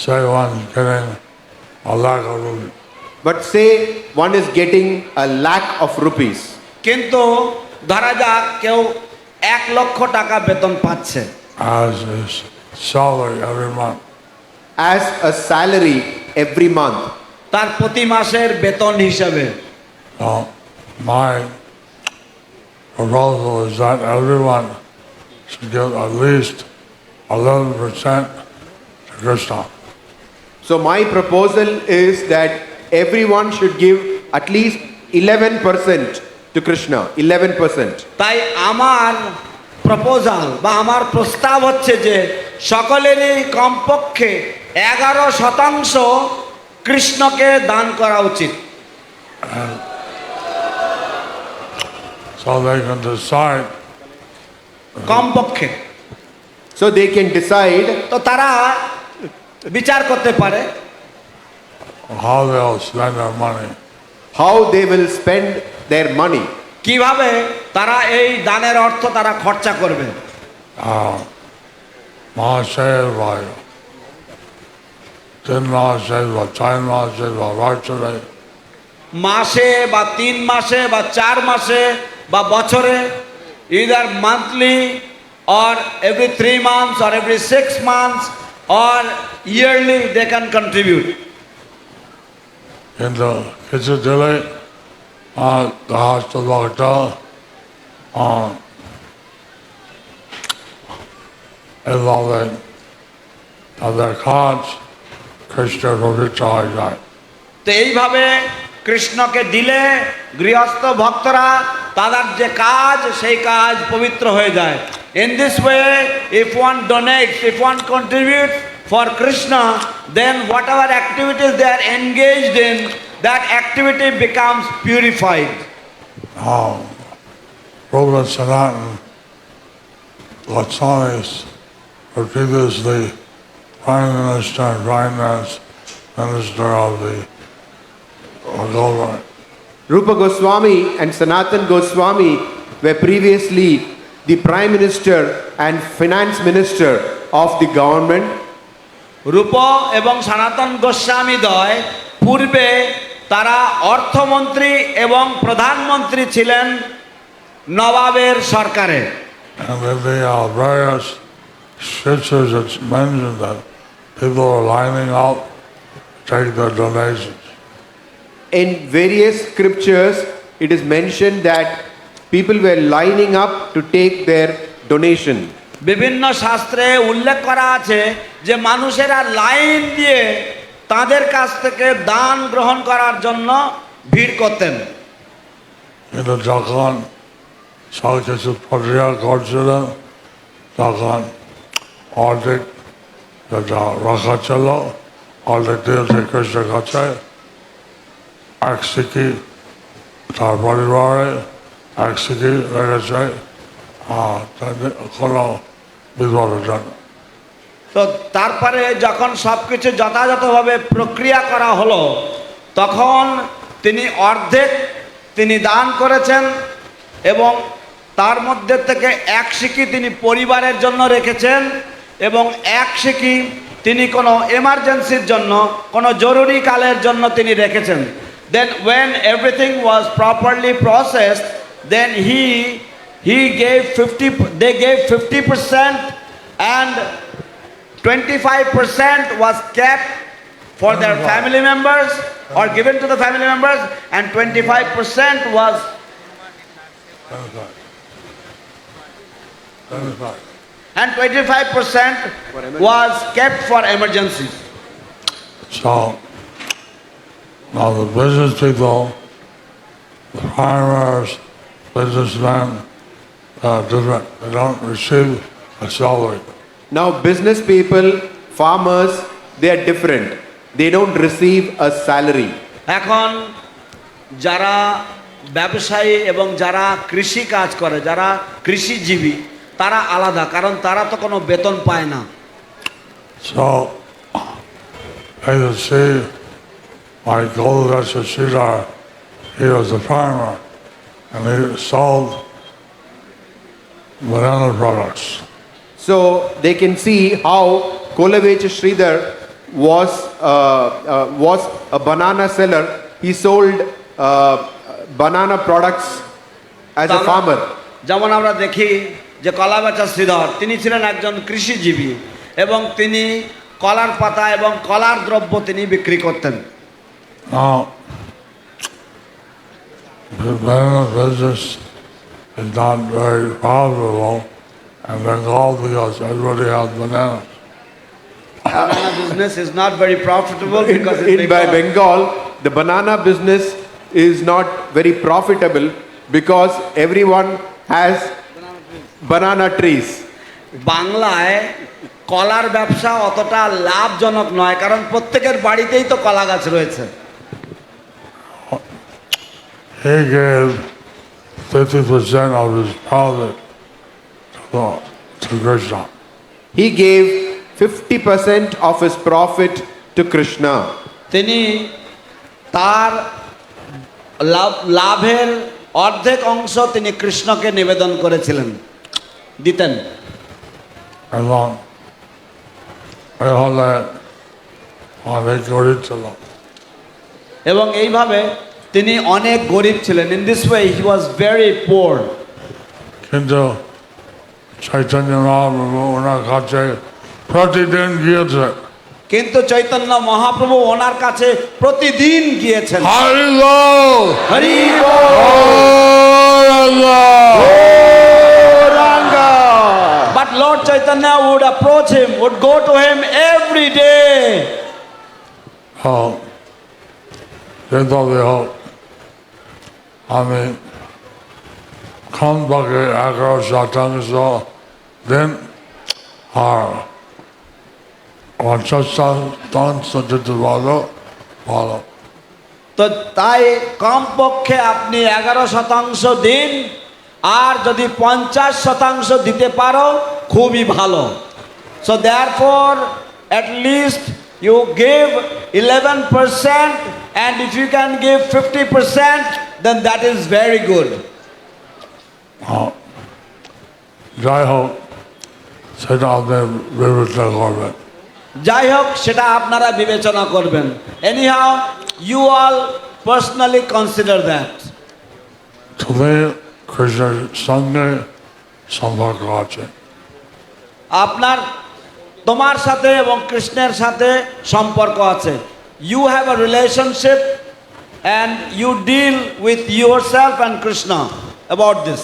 say one getting a lakh of rupees. But say one is getting a lakh of rupees. কিন্তু ধরা যাক কেউ 1 লক্ষ টাকা বেতন পাচ্ছে As his salary every month. As a salary every month. তার প্রতি মাসের বেতন হিসাবে। So my proposal is that everyone should give at least 11% to Krishna. So my proposal is that everyone should give at least 11% to Krishna. 11%. তাই আমার proposal বা আমার প্রস্তাব হচ্ছে যে সকলেরই কমপক্ষে 11% কৃষ্ণকে দান করা উচিত। So they can decide কমপক্ষে So they can decide তো তারা বিচার করতে পারে how they'll spend their money. how they will spend their money. কিভাবে তারা এই দানের অর্থ তারা খরচা করবে। Mahasaya by 10 Mahasaya by 10 Mahasaya by Rachare. মাসে বা 3 মাসে বা 4 মাসে বা বছরে, either monthly or every 3 months or every 6 months or yearly they can contribute. Into Kichadili, the Hasta Bhakta, involving of their cards, Krishna Pavitra Ajay. তো এইভাবে কৃষ্ণকে দিলে গৃহস্থ ভক্তরা তাদের যে কাজ সেই কাজ পবিত্র হয়ে যায়। In this way, if one donates, if one contributes for Krishna, then whatever activities they are engaged in, that activity becomes purified. Prabhupada Sanatan Goswamis were previously Prime Minister and Finance Minister of the government. Rupa Goswami and Sanatan Goswami were previously the Prime Minister and Finance Minister of the government. রূপ এবং সনাতন গোস্বামী দ্বয় পূর্বে তারা অর্থমন্ত্রী এবং প্রধানমন্ত্রী ছিলেন নবাবের সরকারে। And in the various scriptures it's mentioned that people are lining up to take their donations. In various scriptures, it is mentioned that people were lining up to take their donation. বিভিন্ন শাস্ত্রে উল্লেখ করা আছে যে মানুষেরা line দিয়ে তাদের কাছ থেকে দান গ্রহণ করার জন্য ভিড় করতেন। কিন্তু যখন সব কিছু প্রক্রিয়া করছিল তখন অর্ধেক যেটা রাখা ছিল অর্ধেক দিয়েছে কৃষ্ণের কাছে, এক সিকি তার পরিবারে, এক সিকি রেখেছে কোনো বিধবার জন্য। তো তারপরে যখন সব কিছু যথাযথভাবে প্রক্রিয়া করা হলো তখন তিনি অর্ধেক তিনি দান করেছেন এবং তার মধ্যে থেকে এক সিকি তিনি পরিবারের জন্য রেখেছেন এবং এক সিকি তিনি কোনো এমার্জেন্সির জন্য কোনো জরুরি কালের জন্য তিনি রেখেছেন। Then when everything was properly processed, then he gave 50, they gave 50% and 25% was kept for their family members or given to the family members and 25% was and 25% was kept for emergencies. So now the business people, the farmers, businessmen, they don't receive a salary. Now, business people, farmers, they are different. They don't receive a salary. এখন যারা ব্যবসায়ী এবং যারা কৃষি কাজ করে, যারা কৃষিজীবী, তারা আলাদা, কারণ তারা তো কোনো বেতন পায় না। So I could see my Golgotha Sridhar, he was a farmer and he sold banana products. So they can see how Kolavecha Sridhar was a banana seller. He sold banana products as a farmer. যেমন আমরা দেখি যে কলাবেচা শ্রীধর তিনি ছিলেন একজন কৃষিজীবী এবং তিনি কলার পাতা এবং কলার দ্রব্য তিনি বিক্রি করতেন। Now, the banana business is not very profitable in Bengal because everybody has bananas. Banana business is not very profitable because In Bengal, the banana business is not very profitable because everyone has banana trees. বাংলায় কলার ব্যবসা অতটা লাভজনক নয়, কারণ প্রত্যেকের বাড়িতেই তো কলা গাছ রয়েছে। He gave 50% of his profit to Krishna. He gave 50% of his profit to Krishna. তিনি তার লাভের অর্ধেক অংশ তিনি কৃষ্ণকে নিবেদন করেছিলেন, দিতেন। এবং হলে অনেক গরিব ছিল। এবং এইভাবে তিনি অনেক গরিব ছিলেন। In this way he was very poor. কিন্তু চৈতন্য মহাপ্রভু ওনার কাছে প্রতিদিন গিয়েছে। কিন্তু চৈতন্য মহাপ্রভু ওনার কাছে প্রতিদিন গিয়েছেন। হরি বল, হরি বল। Ranga. But Lord Chaitanya would approach him, would go to him every day. কিন্তু আমি কমপক্ষে 11% দিন আর 50% দিতে পারো ভালো। তো তাই কমপক্ষে আপনি 11% দিন, আর যদি 50% দিতে পারো খুবই ভালো। So therefore at least you give 11%, and if you can give 50%, then that is very good. যাই হোক সেটা আপনি বিবেচনা করবেন। যাই হোক সেটা আপনারা বিবেচনা করবেন। Anyhow, you all personally consider that. তুমি কৃষ্ণের সঙ্গে সম্পর্ক আছে। তোমার সাথে এবং কৃষ্ণের সাথে সম্পর্ক আছে। You have a relationship and you deal with yourself and Krishna about this.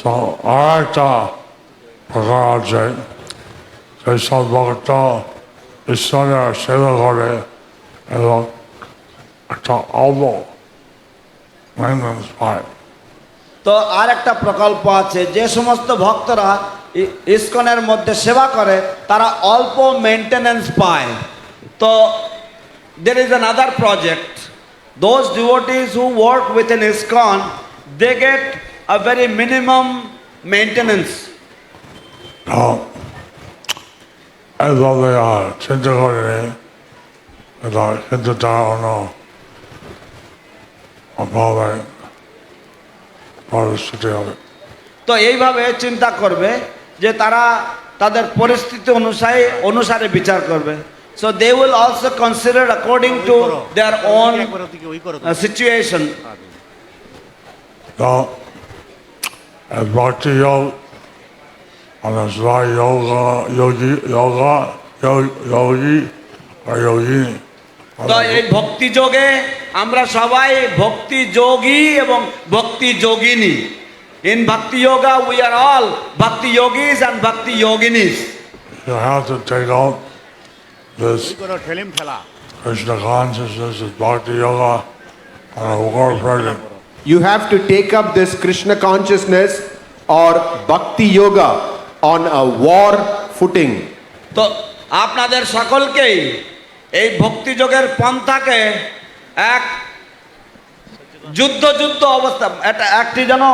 So আর একটা প্রকার আছে সেই সব ভক্ত ঈশ্বরের সেবা করে এবং একটা অল্প মেনটেন্স পায়। তো আর একটা প্রকল্প আছে, যে সমস্ত ভক্তরা ইসকনের মধ্যে সেবা করে তারা অল্প মেইনটেনেন্স পায়। তো there is another project. Those devotees who work within ISKCON, they get a very minimum maintenance. এইভাবে আর চিন্তা করিনি, কিন্তু তারা অন্য অভাবে পরিস্থিতি হবে। তো এইভাবে চিন্তা করবে যে তারা তাদের পরিস্থিতি অনুসারে বিচার করবে। So they will also consider according to their own situation. So bhakti yoga, and that's why yogi or yogini. তো এই ভক্তি যোগে আমরা সবাই ভক্তি যোগী এবং ভক্তি যোগিনী। In bhakti yoga we are all bhakti yogis and bhakti yoginis. You have to take out this Krishna consciousness, this bhakti yoga, on a war present. You have to take up this Krishna consciousness or bhakti yoga on a war footing. তো আপনাদের সকলকেই এই ভক্তি যোগের পন্থাকে এক যুদ্ধ অবস্থা, একটি যেন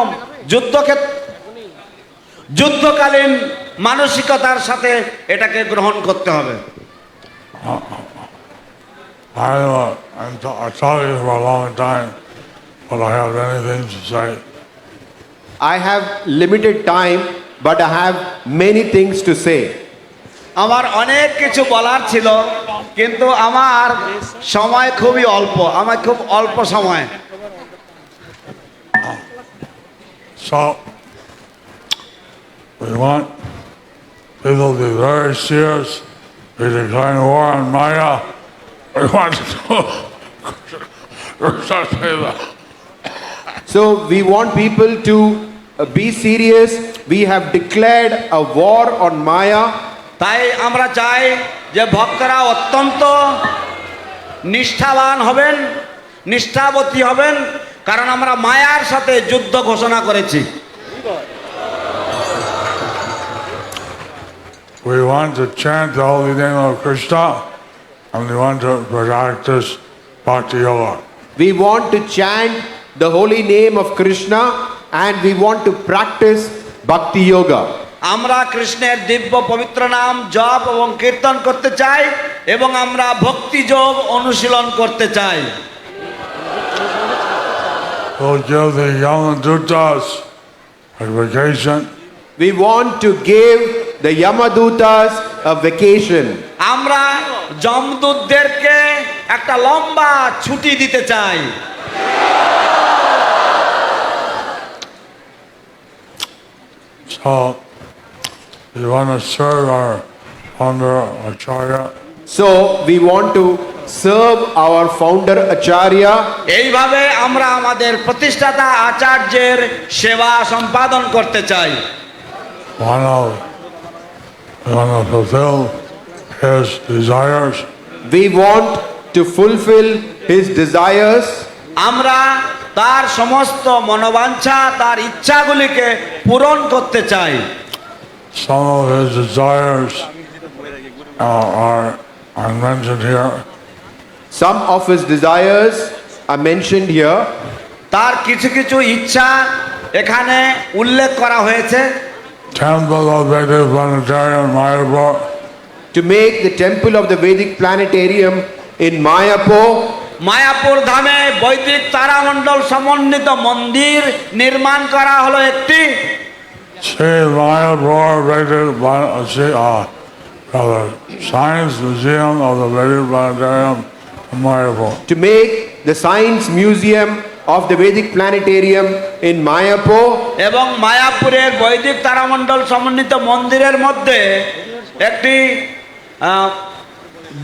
যুদ্ধকালীন মানসিকতার সাথে এটাকে গ্রহণ করতে হবে। I'm talking for a long time, but I have anything to say. I have limited time, but I have many things to say. আমার অনেক কিছু বলার ছিল, কিন্তু আমার সময় খুবই অল্প, আমার খুব অল্প সময়। So, we want people to be very serious. We declare war on Maya. We want to So we want people to be serious. We have declared a war on Maya. তাই আমরা চাই যে ভক্তরা অত্যন্ত নিষ্ঠাবান হবেন, নিষ্ঠাবতী হবেন কারণ আমরা মায়ার সাথে যুদ্ধ ঘোষণা করেছি। We want to chant the holy name of Krishna and we want to practice Bhakti Yoga. We want to chant the holy name of Krishna and we want to practice Bhakti Yoga. আমরা কৃষ্ণের দিব্য পবিত্র নাম জপ এবং কীর্তন করতে চাই এবং আমরা ভক্তি যোগ অনুশীলন করতে চাই। We'll give the Yamadutas a vacation. We want to give the Yamadutas a vacation. আমরা যমদূতদেরকে একটা লম্বা ছুটি দিতে চাই। So we want to serve our founder Acharya. So we want to serve our founder Acharya. এইভাবে আমরা আমাদের প্রতিষ্ঠাতা আচার্যের সেবা সম্পাদন করতে চাই। We want to fulfill his desires. We want to fulfill his desires. আমরা তার সমস্ত মনোবাঞ্ছা তার ইচ্ছাগুলিকে পূরণ করতে চাই। Some of his desires are mentioned here. Some of his desires are mentioned here. তার কিছু কিছু ইচ্ছা এখানে উল্লেখ করা হয়েছে। Temple of Vedic Planetarium, Mayapur. To make the temple of the Vedic planetarium in Mayapur. Mayapur ধামে বৈদিক তারামণ্ডল সমন্বিত মন্দির নির্মাণ করা হলো একটি। See Mayapur Vedic Science Museum of the Vedic Planetarium in Mayapur. To make the science museum of the Vedic planetarium in Mayapur. এবং মায়াপুরের বৈদিক তারামণ্ডল সমন্বিত মন্দিরের মধ্যে একটি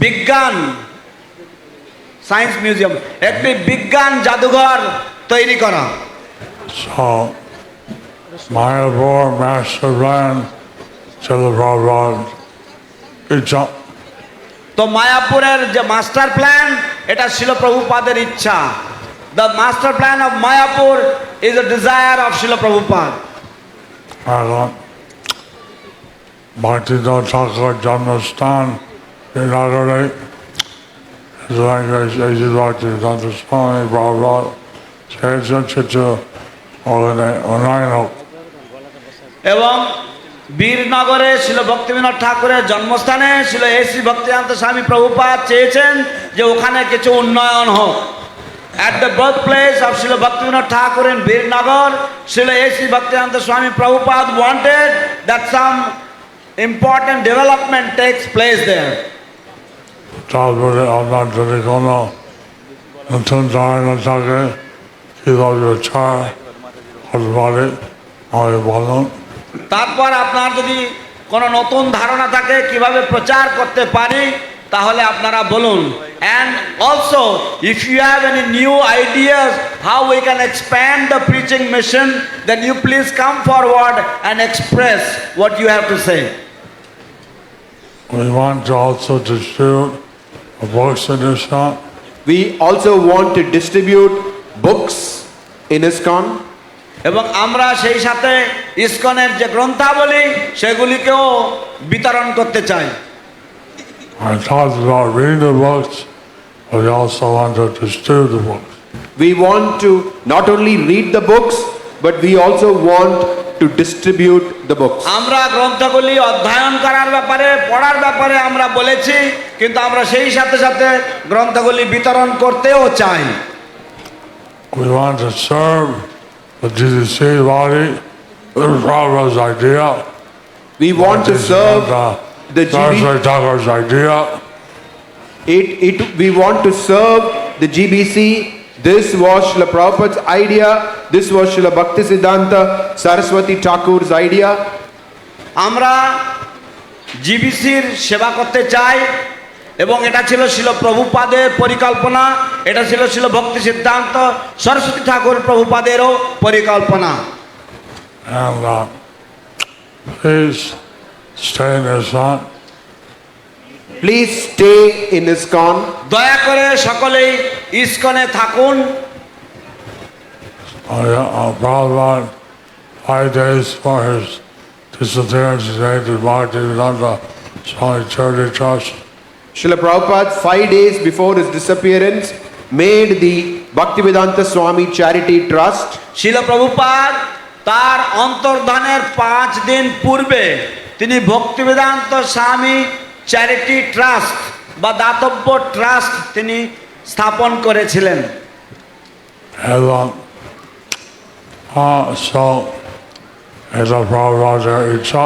বিজ্ঞান সায়েন্স মিউজিয়াম একটি বিজ্ঞান জাদুঘর তৈরি করা। So Mayapur Master Plan Srila Prabhupada. ইচ্ছা। তো মায়াপুরের যে মাস্টার প্ল্যান এটা ছিল প্রভুপাদের ইচ্ছা। The master plan of Mayapur is a desire of শিল প্রভুপাদ। ভক্তিদাস ঠাকুর জন্মস্থান শ্রীনগরে ভক্তিদাস স্বামী প্রভুপাদ চেয়েছেন কিছু উন্নয়ন হোক। এবং বীরনগরে শিল ভক্তিবিনোদ ঠাকুরের জন্মস্থানে শিল এসি ভক্তিদান্ত স্বামী প্রভুপাদ চেয়েছেন যে ওখানে কিছু উন্নয়ন হোক। At the birthplace of Srila Bhaktivinoda Thakur in Birnagar, Srila A.C. Bhaktivedanta Swami Prabhupada wanted that some important development takes place there. তারপরে আপনার যদি কোনো নতুন ধারণা থাকে কীভাবে ছাড় হতে পারে আমাকে বলুন। তারপর আপনার যদি কোনো নতুন ধারণা থাকে কিভাবে প্রচার করতে পারি তাহলে আপনারা বলুন। And also if you have any new ideas how we can expand the preaching mission, then you please come forward and express what you have to say. We want to also distribute books in ISKCON. We also want to distribute books in ISKCON. এবং আমরা সেই সাথে ইসকনের যে গ্রন্থাবলী সেগুলিকেও বিতরণ করতে চাই। I talked about reading the books, but we also want to distribute the books. We want to not only read the books, but we also want to distribute the books. আমরা গ্রন্থগুলি অধ্যয়ন করার ব্যাপারে পড়ার ব্যাপারে আমরা বলেছি, কিন্তু আমরা সেই সাথে সাথে গ্রন্থগুলি বিতরণ করতেও চাই। We want to serve the GDC body. This is Prabhupada's idea. We want to serve the Saraswati Thakur's idea. We want to serve the GBC. This was Srila Prabhupada's idea. This was Srila Bhaktisiddhanta Saraswati Thakur's idea. আমরা জিবিসির সেবা করতে চাই এবং এটা ছিল শিল প্রভুপাদের পরিকল্পনা, এটা ছিল শিল ভক্তি সিদ্ধান্ত সরস্বতী ঠাকুর প্রভুপাদেরও পরিকল্পনা। And please stay in ISKCON. Please stay in ISKCON. দয়া করে সকলেই ইসকনে থাকুন। Prabhupada, 5 days for his disappearance, he named Bhaktivedanta Swami Charity Trust. Srila Prabhupada, 5 days before his disappearance, made the Bhaktivedanta Swami Charity Trust. শিল প্রভুপাদ তার অন্তর্ধানের 5 দিন পূর্বে তিনি ভক্তিবেদান্ত স্বামী চ্যারিটি ট্রাস্ট বা দাতব্য ট্রাস্ট তিনি স্থাপন করেছিলেন। And so, as a Prabhupada Icha,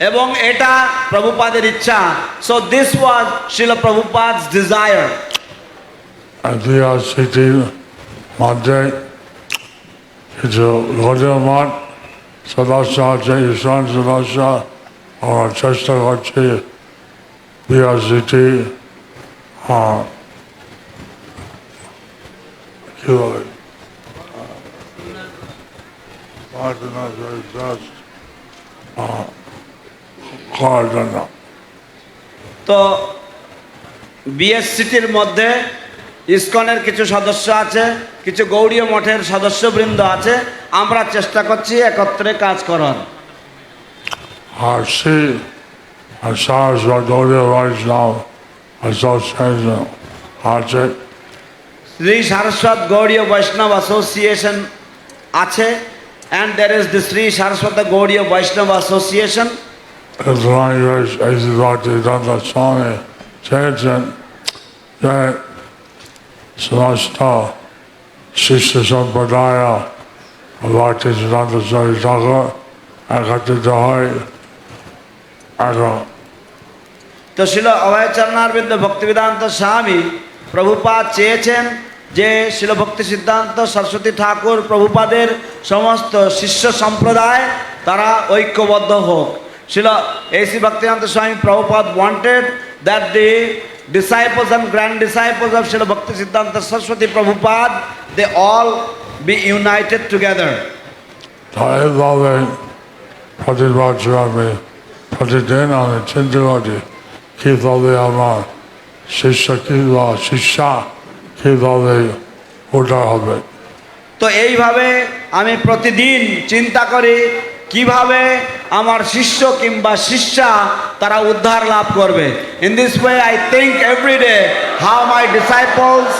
এবং এটা প্রভুপাদের ইচ্ছা। সো দিস ওয়াজ শিল প্রভুপাদ's desire. and the city Monday, it's a Gaudiya Mat, Sadasya, Ishan Sadasya, or Chester Gachi, BRCT, Killing. Martin is just Cardinal. তো বিএসসিটির মধ্যে ইসকনের কিছু সদস্য আছে, কিছু গৌড়ীয় মঠের সদস্যবৃন্দ আছে। আমরা চেষ্টা করছি একত্রে কাজ করার। She, as far as the Gaudiya Vaishnava Association, Archit, Shri Saraswata Gaudiya Vaishnava association আছে, and there is the Sri Saraswata Gaudiya Vaishnava association. is language as Bhaktivedanta Swami Chaitanya, that Samasta Shishya Sampradaya Bhaktivedanta Swami Thakur, Akati Dahai, Aka. তো শিল অভয়চরণারবিন্দ ভক্তিবেদান্ত স্বামী প্রভুপাদ চেয়েছেন যে শিল ভক্তি সিদ্ধান্ত সরস্বতী ঠাকুর প্রভুপাদের সমস্ত শিষ্য সম্প্রদায় তারা ঐক্যবদ্ধ হোক। শিল A.C. Bhaktivedanta Swami Prabhupada wanted that the disciples and grand disciples of Srila Bhakti Siddhanta Saraswati Prabhupada, they all be united together. Taivave Pratibhajrami Pratidena Chindravati Kivave Amar Shisha Kiva Shisha Kivave Uddha হবে। তো এইভাবে আমি প্রতিদিন চিন্তা করি কিভাবে আমার শিষ্য কিংবা শিষ্যা তারা উদ্ধার লাভ করবে। In this way I think every day how my disciples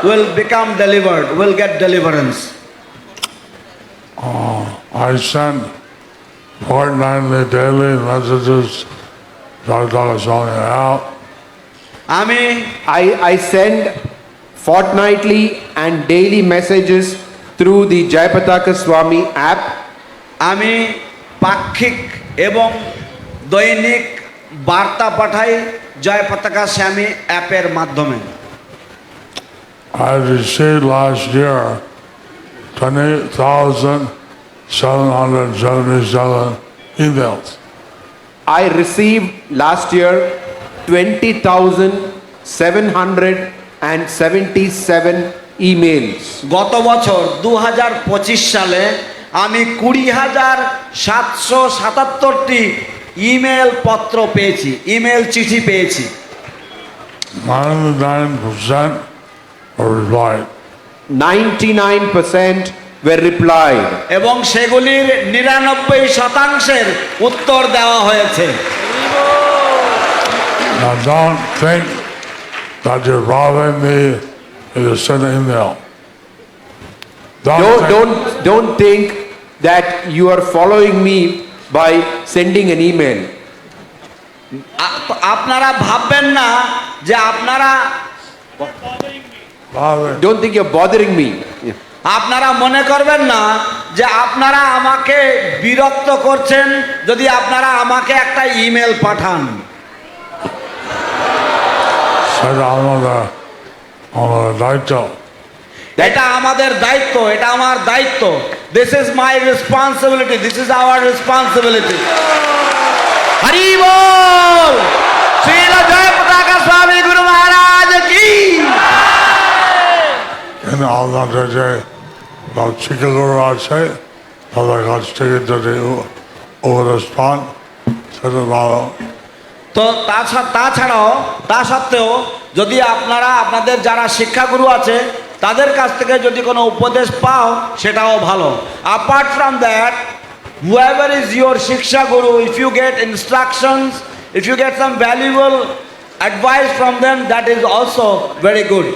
will become delivered, will get deliverance. I send fortnightly daily messages Dr. Swami out. I send fortnightly and daily messages through the Jayapataka Swami app. আমি পাক্ষিক এবং দৈনিক বার্তা পাঠাই জয় পতাকা স্বামী অ্যাপের মাধ্যমে। I received last year 20,777 emails. I received last year 20,777 emails. গত বছর 2025 সালে আমি 20,777টি ইমেল পত্র পেয়েছি, ইমেল চিঠি পেয়েছি। 99% were replied. 99% were replied. এবং সেগুলির 99% উত্তর দেওয়া হয়েছে। Now don't think that you're bothering me if you send an email. Don't think that you are following me by sending an email. আপনারা ভাববেন না যে আপনারা Bothering. Don't think you're bothering me. আপনারা মনে করবেন না যে আপনারা আমাকে বিরক্ত করছেন যদি আপনারা আমাকে একটা ইমেল পাঠান। Said I'm a daito. এটা আমাদের দায়িত্ব, এটা আমার দায়িত্ব। This is my responsibility, this is our responsibility. Hari বল, শ্রীল জয় পতাকা স্বামী গুরু মহারাজ কি। And all that day, about Chikaguru আছে, তাদের কাছ থেকে যদি ও রেসপন্ড সেটা ভালো। তো তা সত্ত্বেও যদি আপনারা আপনাদের যারা শিক্ষাগুরু আছে তাদের কাছ থেকে যদি কোনো উপদেশ পাও সেটাও ভালো। Apart from that, whoever is your Shiksha Guru, if you get instructions, if you get some valuable advice from them, that is also very good.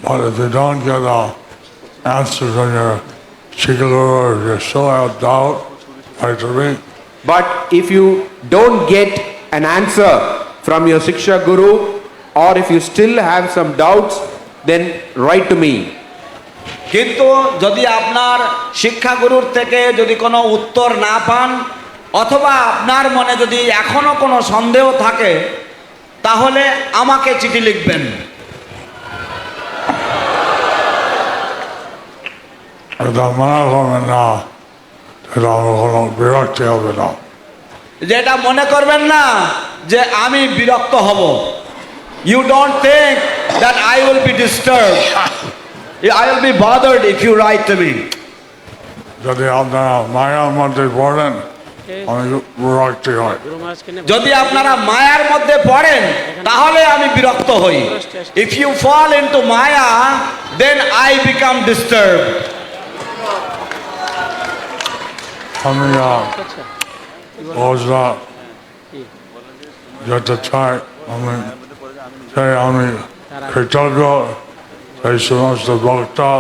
But if you don't get answers on your Shikaguru, or you still have doubt, like to me, But if you don't get an answer from your Siksha Guru, or if you still have some doubts, then write to me. কিন্তু যদি আপনার শিক্ষাগুরুর থেকে যদি কোনো উত্তর না পান, অথবা আপনার মনে যদি এখনো কোনো সন্দেহ থাকে, তাহলে আমাকে চিঠি লিখবেন। এটা মনে করবেন না, এটা আমার কোনো বিরক্তি হবে না। যেটা মনে করবেন না যে আমি বিরক্ত হব। You don't think that I will be disturbed. I will be bothered if you write to me. যদি আপনারা মায়ার মধ্যে পড়েন, আমি বিরক্তি হয়। যদি আপনারা মায়ার মধ্যে পড়েন তাহলে আমি বিরক্ত হই। If you fall into Maya, then I become disturbed. আমি রোজা যেতে চাই, আমি কৃতজ্ঞ এই সমস্ত বক্তা,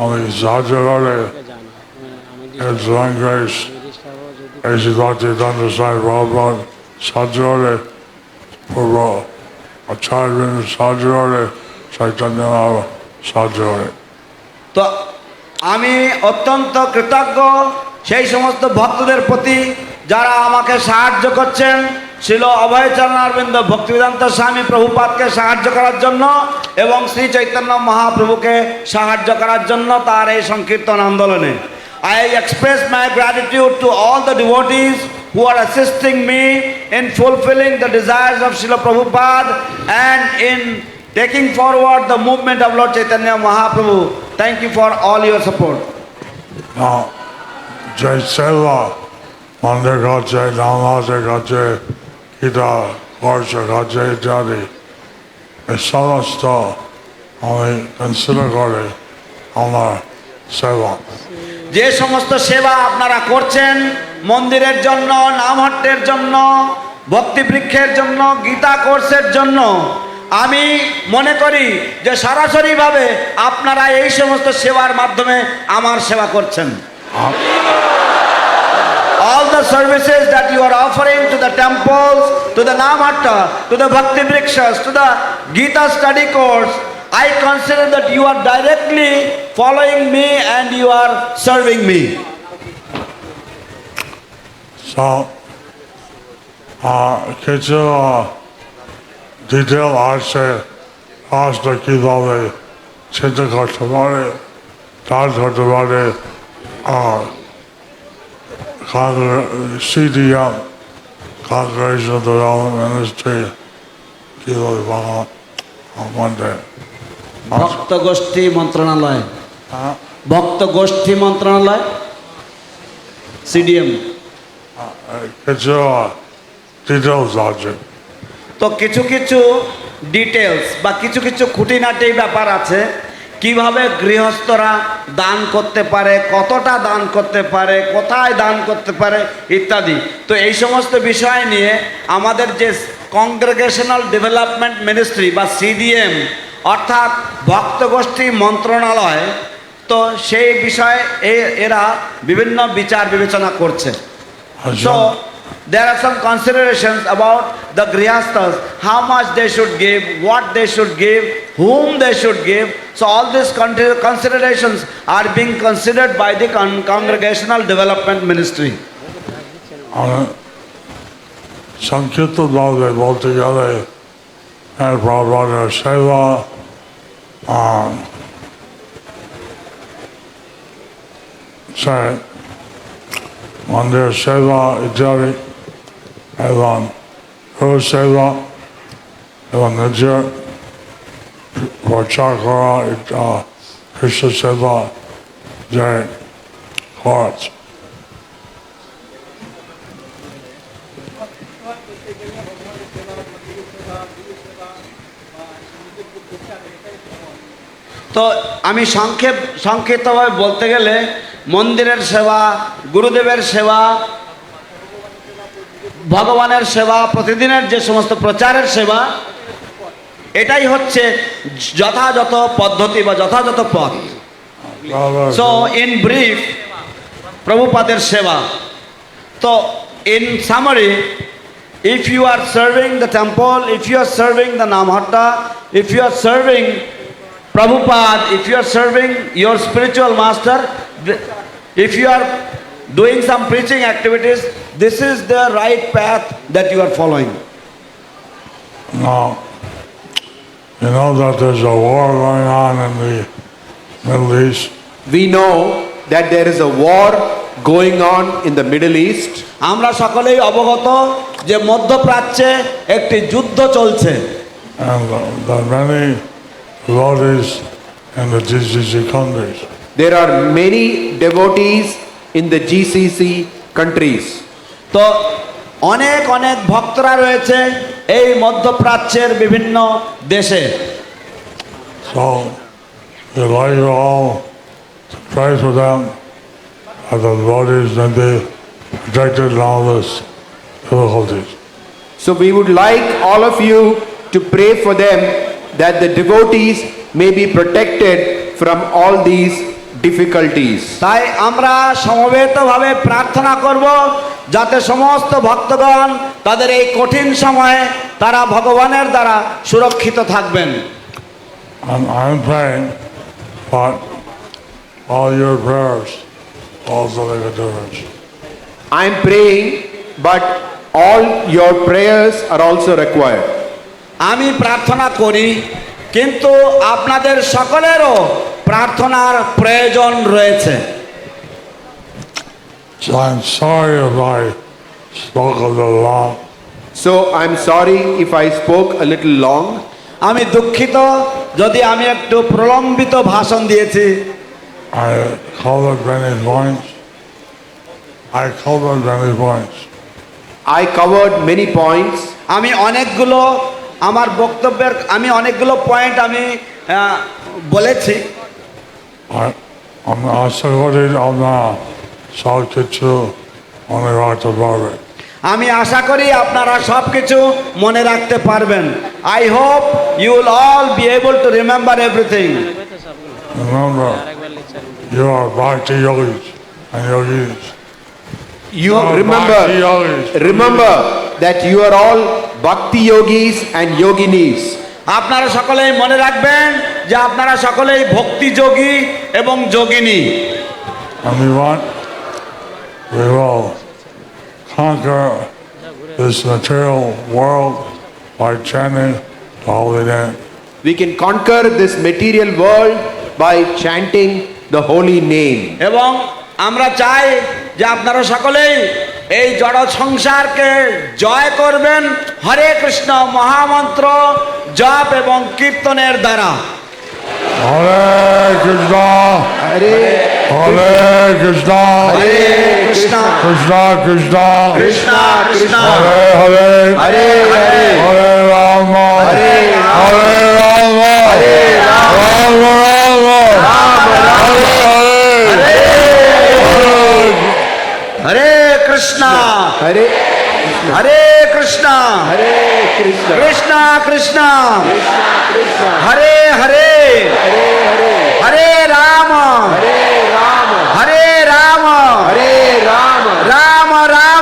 আমি সাহায্য করে গ্রেস এই সিদ্ধান্ত সাহেব রহমান সাহায্য করে, পূর্ব আচার্য সাহায্য করে, চৈতন্য সাহায্য করে। তো আমি অত্যন্ত কৃতজ্ঞ সেই সমস্ত ভক্তদের প্রতি যারা আমাকে সাহায্য করছেন, ছিল অভয়চরণ অরবিন্দ ভক্তিবেদান্ত স্বামী প্রভুপাদকে সাহায্য করার জন্য এবং শ্রী চৈতন্য মহাপ্রভুকে সাহায্য করার জন্য তার এই সংকীর্তন আন্দোলনে। I express my gratitude to all the devotees who are assisting me in fulfilling the desires of Srila Prabhupada and in taking forward the movement of Lord Chaitanya Mahaprabhu. Thank you for all your support. Now, Jai Seva, Mandir Gache, Namase Gache, Gita Varsha Gache, ইত্যাদি এই সমস্ত আমি consider করে আমার সেবা। যে সমস্ত সেবা আপনারা করছেন, মন্দিরের জন্য, নামহট্টের জন্য, ভক্তিবৃক্ষের জন্য, গীতা কোর্সের জন্য, আমি মনে করি যে সরাসরিভাবে আপনারা এই সমস্ত সেবার মাধ্যমে আমার সেবা করছেন। All the services that you are offering to the temples, to the Namhatta, to the Bhakti Vrikshas, to the Gita study course, I consider that you are directly following me and you are serving me. So, কিছু detail আছে, কাজটা কীভাবে চিন্তা করতে পারে, কাজ করতে পারে, CDM, Congregation Development Ministry, কীভাবে বাংলা মধ্যে ভক্ত গোষ্ঠী মন্ত্রণালয়, ভক্ত গোষ্ঠী মন্ত্রণালয়, সিডিএম। কিছু ডিটেলস আছে। তো কিছু কিছু ডিটেলস বা কিছু কিছু খুঁটিনাটি ব্যাপার আছে, কিভাবে গৃহস্থরা দান করতে পারে, কতটা দান করতে পারে, কোথায় দান করতে পারে ইত্যাদি। তো এই সমস্ত বিষয় নিয়ে আমাদের যে কংগ্রেগেশনাল ডেভেলপমেন্ট মিনিস্ট্রি বা সিডিএম অর্থাৎ ভক্তগোষ্ঠী মন্ত্রণালয়, তো সেই বিষয়ে এরা বিভিন্ন বিচার বিবেচনা করছে। So there are some considerations about the grihasthas, how much they should give, what they should give, whom they should give. So all these considerations are being considered by the Congregational Development Ministry. সংক্ষিপ্তভাবে বলতে গেলে প্রভুপাদের সেবা, মন্দির সেবা ইত্যাদি, এবং গুরু সেবা এবং নিজের প্রচার করা, কৃষ্ণ সেবা যে খরচ। তো আমি সংক্ষিপ্তভাবে বলতে গেলে মন্দিরের সেবা, গুরুদেবের সেবা, ভগবানের সেবা, প্রতিদিনের যে সমস্ত প্রচারের সেবা, এটাই হচ্ছে যথাযথ পদ্ধতি বা যথাযথ পথ। সো ইন ব্রিফ প্রভুপাদের সেবা। তো in summary, if you are serving the temple, if you are serving the Namhatta, if you are serving Prabhupada, if you are serving your spiritual master, if you are doing some preaching activities, this is the right path that you are following. Now, you know that there's a war going on in the Middle East. We know that there is a war going on in the Middle East. আমরা সকলেই অবগত যে মধ্যপ্রাচ্যে একটি যুদ্ধ চলছে, And there are many devotees in the GCC countries. There are many devotees in the GCC countries. তো অনেক অনেক ভক্তরা রয়েছে এই মধ্যপ্রাচ্যের বিভিন্ন দেশে। So, we'd like you all to pray for them, that the devotees may be protected in all this difficulties. So we would like all of you to pray for them that the devotees may be protected from all these difficulties. তাই আমরা সমবেতভাবে প্রার্থনা করব যাতে সমস্ত ভক্তগণ তাদের এই কঠিন সময়ে তারা ভগবানের দ্বারা সুরক্ষিত থাকবেন। I'm praying, but all your prayers also make a difference. I am praying, but all your prayers are also required. আমি প্রার্থনা করি, কিন্তু আপনাদের সকলেরও প্রার্থনার প্রয়োজন রয়েছে। So I'm sorry if I spoke a little long. So I'm sorry if I spoke a little long. আমি দুঃখিত যদি আমি একটু প্রলম্বিত ভাষণ দিয়েছি। I covered many points. I covered many points. আমি অনেকগুলো আমার বক্তব্যের অনেকগুলো পয়েন্ট আমি বলেছি। I'm আশা করি আপনারা সব কিছু মনে রাখতে পারবেন। আমি আশা করি আপনারা সব কিছু মনে রাখতে পারবেন। I hope you will all be able to remember everything. Remember, you are bhakti yogis and yogis. You are remember, bhakti yogis. remember that you are all bhakti yogis and yoginis. আপনারা সকলেই মনে রাখবেন যে আপনারা সকলেই ভক্তি যোগী এবং যোগিনী। And we will conquer this material world by chanting the holy name. We can conquer this material world by chanting the holy name. এবং আমরা চাই যে আপনারা সকলেই এই জড় সংসারকে জয় করবেন হরে কৃষ্ণ মহামন্ত্র জপ এবং কীর্তনের দ্বারা। Hare Krishna, Hare Hare Krishna, হরে Krishna Krishna Krishna, Krishna Krishna Hare Hare, Hare Hare, Hare Rama, Hare Hare Rama, Hare Rama, Rama Rama, Hare Hare. হরে কৃষ্ণ Hare হরে Krishna Hare Krishna, Krishna Krishna Krishna Hare Hare Hare Hare, হরে রাম Hare Rama, হরে রাম Hare Rama, রাম রাম